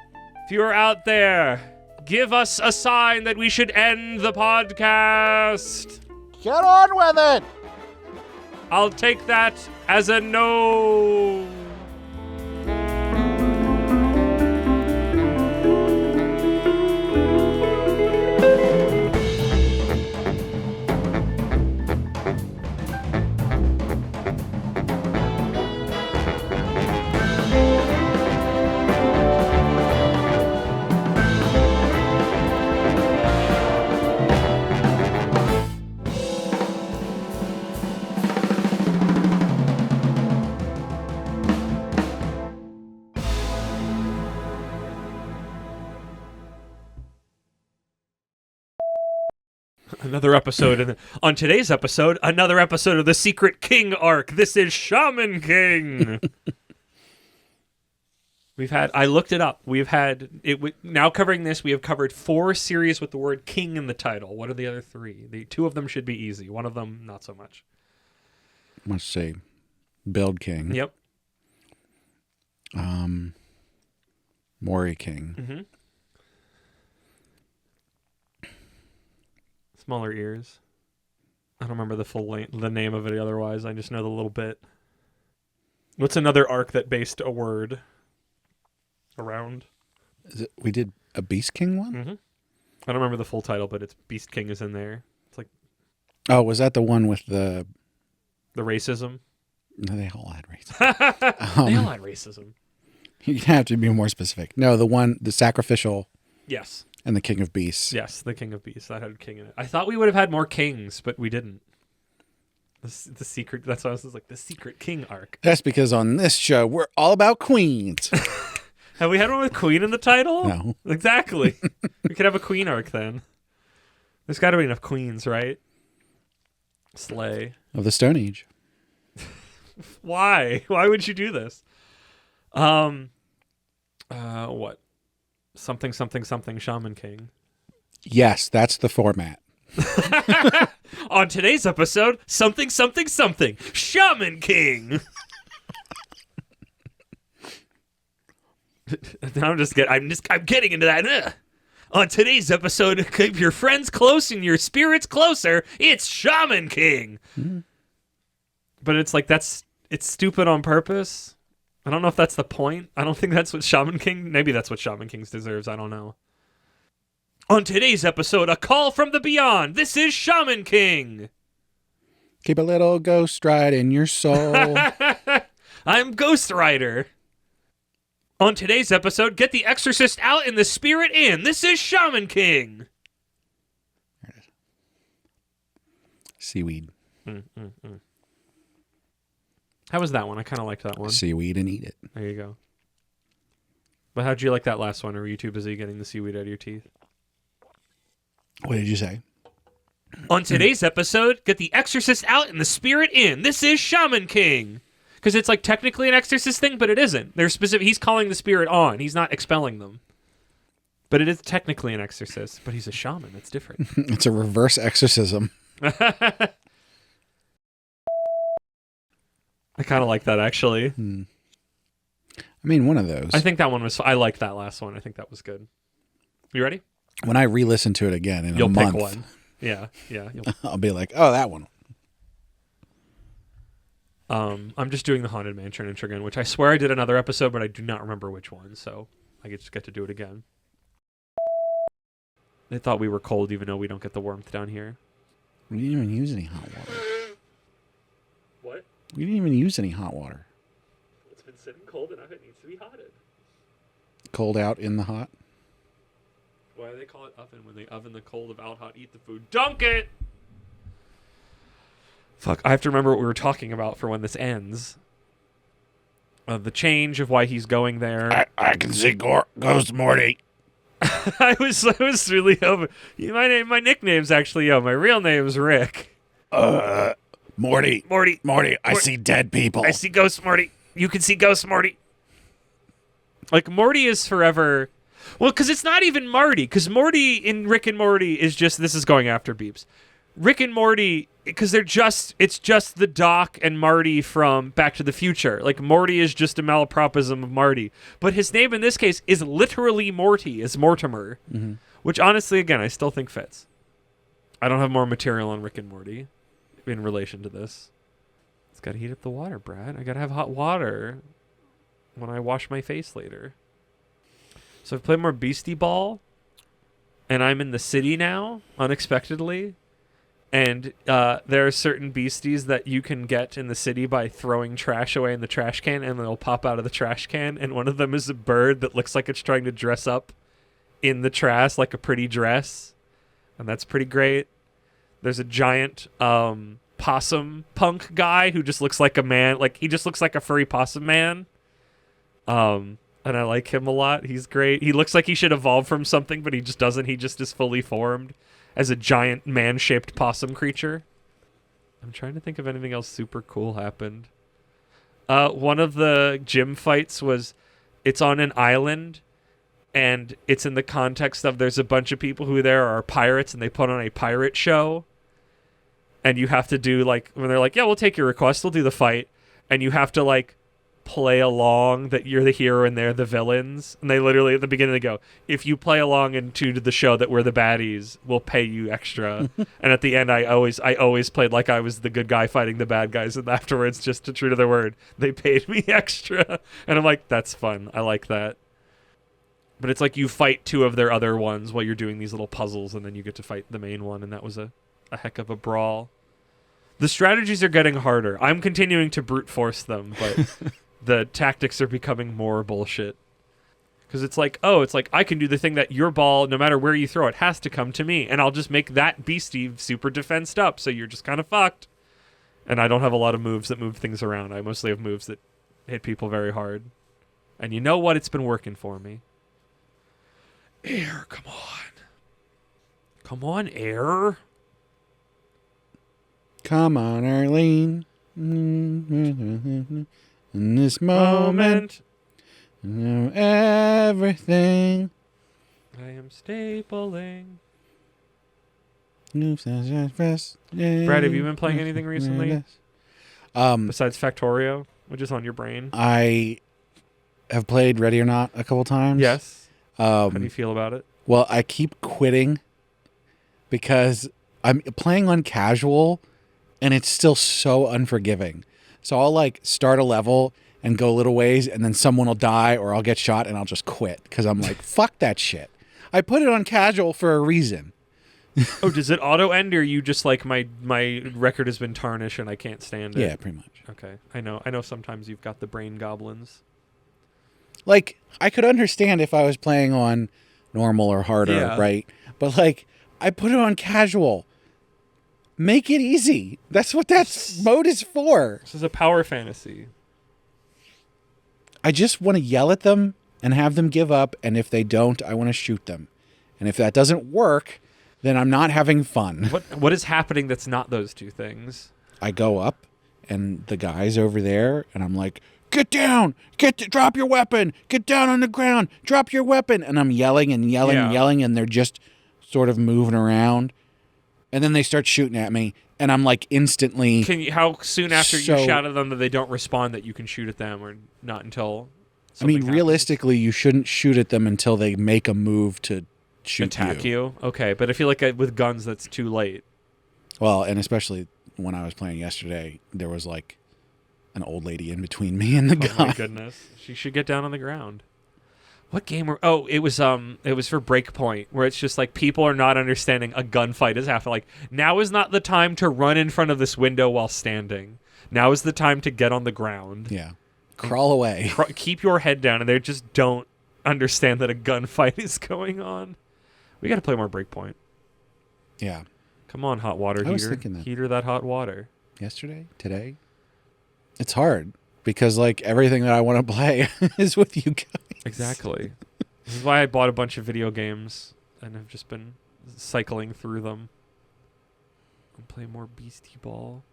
if you are out there, give us a sign that we should end the podcast. Get on with it! I'll take that as a no. Another episode, and on today's episode, another episode of the Secret King arc. This is Shaman King. I looked it up. Now covering this, we have covered 4 series with the word king in the title. What are the other 3? 2 of them should be easy. One of them, not so much. Let's see. Build King. Yep. Mori King. Mm-hmm. Smaller ears. I don't remember the name of it otherwise. I just know the little bit. What's another arc that based a word around? We did a Beast King one? Mm-hmm. I don't remember the full title, but it's Beast King is in there. It's like... Oh, was that the one with the racism? No, they all had racism. They all had racism. You have to be more specific. No, the sacrificial... Yes. And the King of Beasts. Yes, the King of Beasts. That had king in it. I thought we would have had more kings, but we didn't. The secret. That's why I was like the Secret King arc. That's because on this show we're all about queens. Have we had one with queen in the title? No. Exactly. We could have a queen arc then. There's got to be enough queens, right? Slay. Of the Stone Age. Why? Why would you do this? What? Something Shaman King. Yes, that's the format. On today's episode, something Shaman King. I'm getting into that. On today's episode, keep your friends close and your spirits closer. It's Shaman King. Mm-hmm. But it's like it's stupid on purpose. I don't know if that's the point. I don't think that's what Shaman King... Maybe that's what Shaman Kings deserves. I don't know. On today's episode, a call from the beyond. This is Shaman King. Keep a little ghost ride in your soul. I'm Ghost Rider. On today's episode, get the exorcist out and the spirit in. This is Shaman King. There it is. Seaweed. How was that one? I kind of liked that one. Seaweed and eat it. There you go. But how'd you like that last one? Or were you too busy getting the seaweed out of your teeth? What did you say? On today's episode, get the exorcist out and the spirit in. This is Shaman King. Because it's like technically an exorcist thing, but it isn't. They're specific. He's calling the spirit on. He's not expelling them. But it is technically an exorcist. But he's a shaman. That's different. It's a reverse exorcism. I kind of like that, actually. I mean, one of those. I think that one was... I liked that last one. I think that was good. You ready? When I re-listen to it again in You'll a month, pick one. Yeah. I'll be like, oh, that one. I'm just doing the Haunted Mansion intro again, which I swear I did another episode, but I do not remember which one, so I just get to do it again. They thought we were cold, even though we don't get the warmth down here. We didn't even use any hot water. What? We didn't even use any hot water. It's been sitting cold enough, it needs to be hotted. Cold out in the hot? Why do they call it oven when they oven the cold of out hot, eat the food? Dunk it! Fuck, I have to remember what we were talking about for when this ends. The change of why he's going there. I can see Ghost Morty. I was really hoping. My nickname's actually my real name's Rick. Morty. I see dead people. I see Ghost Morty. You can see Ghost Morty. Like Morty is forever. Well, because it's not even Marty. Because Morty in Rick and Morty is just this is going after beeps. Rick and Morty, because it's just the Doc and Marty from Back to the Future. Like, Morty is just a malapropism of Marty. But his name in this case is literally Morty, is Mortimer. Mm-hmm. Which, honestly, again, I still think fits. I don't have more material on Rick and Morty in relation to this. It's got to heat up the water, Brad. I got to have hot water when I wash my face later. So I've played more Beastie Ball, and I'm in the city now, unexpectedly. And there are certain beasties that you can get in the city by throwing trash away in the trash can, and they'll pop out of the trash can. And one of them is a bird that looks like it's trying to dress up in the trash, like a pretty dress. And that's pretty great. There's a giant possum punk guy who just looks like a man. Like, he just looks like a furry possum man. And I like him a lot. He's great. He looks like he should evolve from something, but he just doesn't. He just is fully formed as a giant man-shaped possum creature. I'm trying to think if anything else super cool happened. One of the gym fights was, it's on an island, and it's in the context of there's a bunch of people who there are pirates, and they put on a pirate show. And you have to do, like, when they're like, yeah, we'll take your request, we'll do the fight. And you have to, like, play along that you're the hero and they're the villains. And they literally at the beginning they go, if you play along into the show that we're the baddies, we'll pay you extra. And at the end I always played like I was the good guy fighting the bad guys, and afterwards, just to true to their word, they paid me extra. And I'm like, that's fun. I like that. But it's like you fight two of their other ones while you're doing these little puzzles, and then you get to fight the main one, and that was a heck of a brawl. The strategies are getting harder. I'm continuing to brute force them, but the tactics are becoming more bullshit. Because it's like, I can do the thing that your ball, no matter where you throw it, has to come to me. And I'll just make that beastie super defensed up, so you're just kind of fucked. And I don't have a lot of moves that move things around. I mostly have moves that hit people very hard. And you know what? It's been working for me. Air, come on. Come on, Air. Come on, Arlene. In this moment, know everything. I am stapling. Brad, have you been playing anything recently? Besides Factorio, which is on your brain? I have played Ready or Not a couple times. Yes. How do you feel about it? Well, I keep quitting because I'm playing on casual and it's still so unforgiving. So I'll like start a level and go a little ways, and then someone will die or I'll get shot and I'll just quit because I'm like, fuck that shit. I put it on casual for a reason. Oh, does it auto end, or you just like my record has been tarnished and I can't stand it? Yeah, pretty much. Okay, I know. Sometimes you've got the brain goblins. Like, I could understand if I was playing on normal or harder, right? But like, I put it on casual. Make it easy. That's what that mode is for. This is a power fantasy. I just want to yell at them and have them give up, and if they don't, I want to shoot them. And if that doesn't work, then I'm not having fun. What is happening that's not those two things? I go up, and the guy's over there, and I'm like, get down! Drop your weapon! Get down on the ground! Drop your weapon! And I'm yelling and yelling and yelling, and they're just sort of moving around. And then they start shooting at me, and I'm like instantly... How soon after you shout at them that they don't respond that you can shoot at them, or not until... I mean, realistically, you shouldn't shoot at them until they make a move to attack you. Okay, but I feel like with guns, that's too late. Well, and especially when I was playing yesterday, there was like an old lady in between me and the guy. Oh my goodness, she should get down on the ground. What game were? Oh, it was for Breakpoint, where it's just like people are not understanding a gunfight is happening. Like, now is not the time to run in front of this window while standing. Now is the time to get on the ground. Yeah. Crawl away. Keep your head down, and they just don't understand that a gunfight is going on. We got to play more Breakpoint. Yeah. Come on, hot water heater. I was thinking that. Heater that hot water. Yesterday? Today? It's hard because like everything that I want to play is with you guys. Exactly. This is why I bought a bunch of video games and have just been cycling through them. I'll play more Beastie Ball.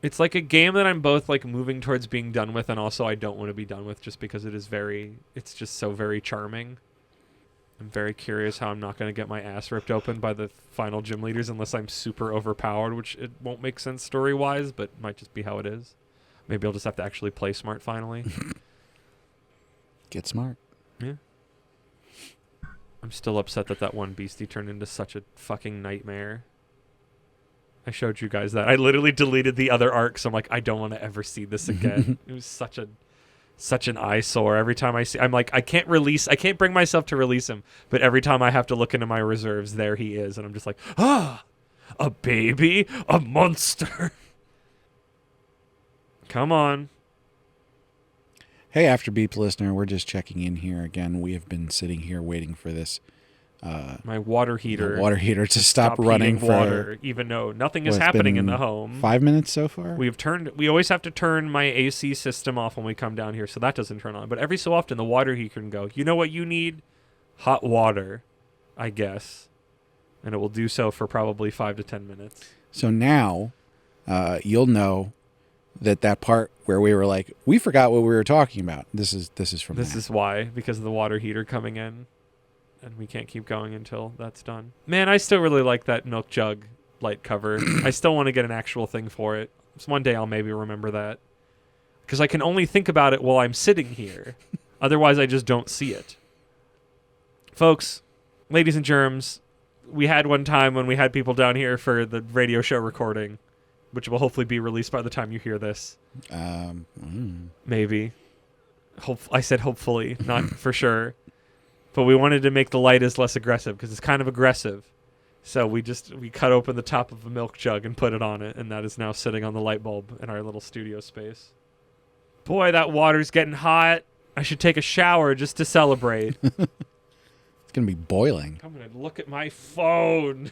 It's like a game that I'm both like moving towards being done with, and also I don't want to be done with just because it's just so very charming. I'm very curious how I'm not going to get my ass ripped open by the final gym leaders unless I'm super overpowered, which it won't make sense story-wise, but might just be how it is. Maybe I'll just have to actually play smart finally. Get smart. Yeah. I'm still upset that one beastie turned into such a fucking nightmare. I showed you guys that. I literally deleted the other arc, so I'm like, I don't want to ever see this again. It was such an eyesore. Every time I see, I'm like, I can't bring myself to release him, but every time I have to look into my reserves, there he is, and I'm just like, a baby, a monster. Come on. Hey, After Beep listener, we're just checking in here again. We have been sitting here waiting for this. My water heater. To stop running for water, even though nothing is happening in the home. 5 minutes so far. We always have to turn my AC system off when we come down here, so that doesn't turn on. But every so often, the water heater can go. You know what you need? Hot water, I guess, and it will do so for probably 5 to 10 minutes. So now, you'll know that part where we were like, we forgot what we were talking about. This is why, because of the water heater coming in. And we can't keep going until that's done. Man, I still really like that milk jug light cover. I still want to get an actual thing for it. So one day I'll maybe remember that. Because I can only think about it while I'm sitting here. Otherwise, I just don't see it. Folks, ladies and germs, we had one time when we had people down here for the radio show recording, which will hopefully be released by the time you hear this. Maybe. I said hopefully, not for sure. But we wanted to make the light as less aggressive because it's kind of aggressive. So we cut open the top of a milk jug and put it on it, and that is now sitting on the light bulb in our little studio space. Boy, that water's getting hot. I should take a shower just to celebrate. It's going to be boiling. I'm going to look at my phone.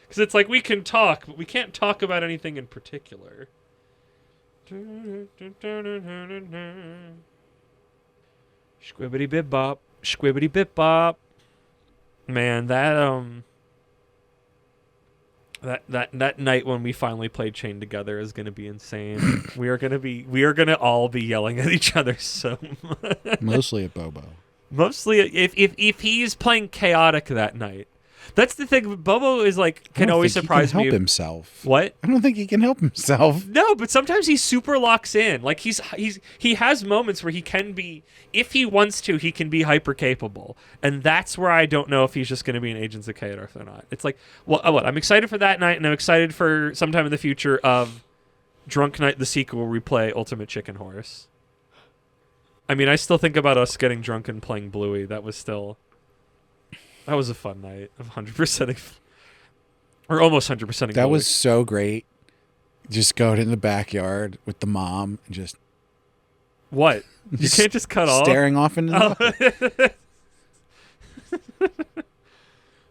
Because it's like we can talk, but we can't talk about anything in particular. Squibbity bib bop. Squibbity bip bop. Man, that night when we finally played Chain together is gonna be insane. we are gonna all be yelling at each other so much. Mostly at Bobo. Mostly if he's playing chaotic that night. That's the thing. Bobo is like can always surprise me. He can help himself. What? I don't think he can help himself. No, but sometimes he super locks in. Like he has moments where he can be, if he wants to, he can be hyper capable, and that's where I don't know if he's just going to be an Agents of Chaos or not. It's like, well, what? I'm excited for that night, and I'm excited for sometime in the future of Drunk Night, the sequel, where we play Ultimate Chicken Horse. I mean, I still think about us getting drunk and playing Bluey. That was a fun night of 100%, or almost 100%. That was so great. Just going in the backyard with the mom and just... What? You can't just cut off? Staring off into the...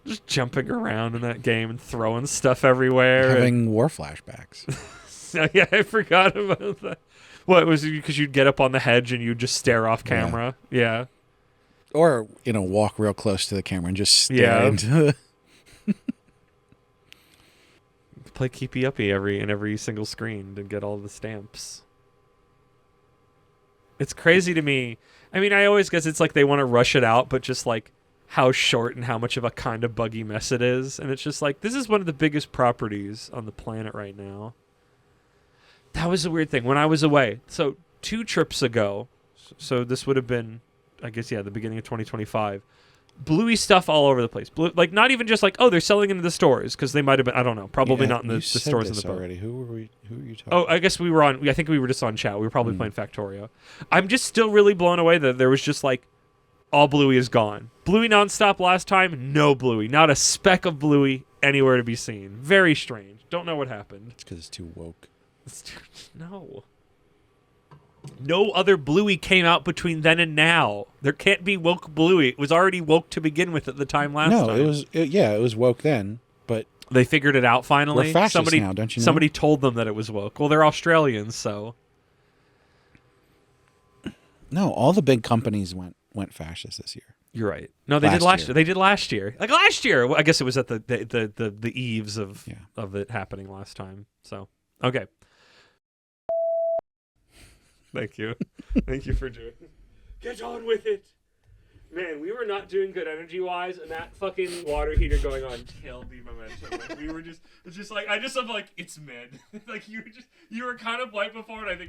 Just jumping around in that game and throwing stuff everywhere. Having war flashbacks. Yeah, I forgot about that. What, was it because you'd get up on the hedge and you'd just stare off camera? Yeah. Or, walk real close to the camera and just stare into play Keepy Uppy every single screen and get all the stamps. It's crazy to me. I mean, I always guess it's like they want to rush it out, but just like how short and how much of a kind of buggy mess it is. And it's just like, this is one of the biggest properties on the planet right now. That was a weird thing. When I was away, so 2 trips ago, so this would have been, I guess, yeah, the beginning of 2025, Bluey stuff all over the place. Like, not even just like, oh, they're selling into the stores, because they might have been, I don't know, probably not in the stores in the boat. already. Who are you talking Oh, I guess I think we were just on chat. We were probably playing Factorio. I'm just still really blown away that there was just like, all Bluey is gone. Bluey nonstop last time, no Bluey. Not a speck of Bluey anywhere to be seen. Very strange. Don't know what happened. It's because it's too woke. No. No other Bluey came out between then and now. There can't be woke Bluey. It was already woke to begin with at the time last time. No, it was woke then, but they figured it out finally. We're fascists now, don't you know? Somebody told them that it was woke. Well, they're Australians, so. No, all the big companies went fascist this year. You're right. No, they did last year. They did last year. Like last year. Well, I guess it was at the eaves of it happening last time. So, okay. Thank you. Thank you for doing it. Get on with it. Man, we were not doing good energy-wise, and that fucking water heater going on killed the momentum. Like, we were just, it's just like, I'm like, it's mid. Like, you were kind of white before, and I think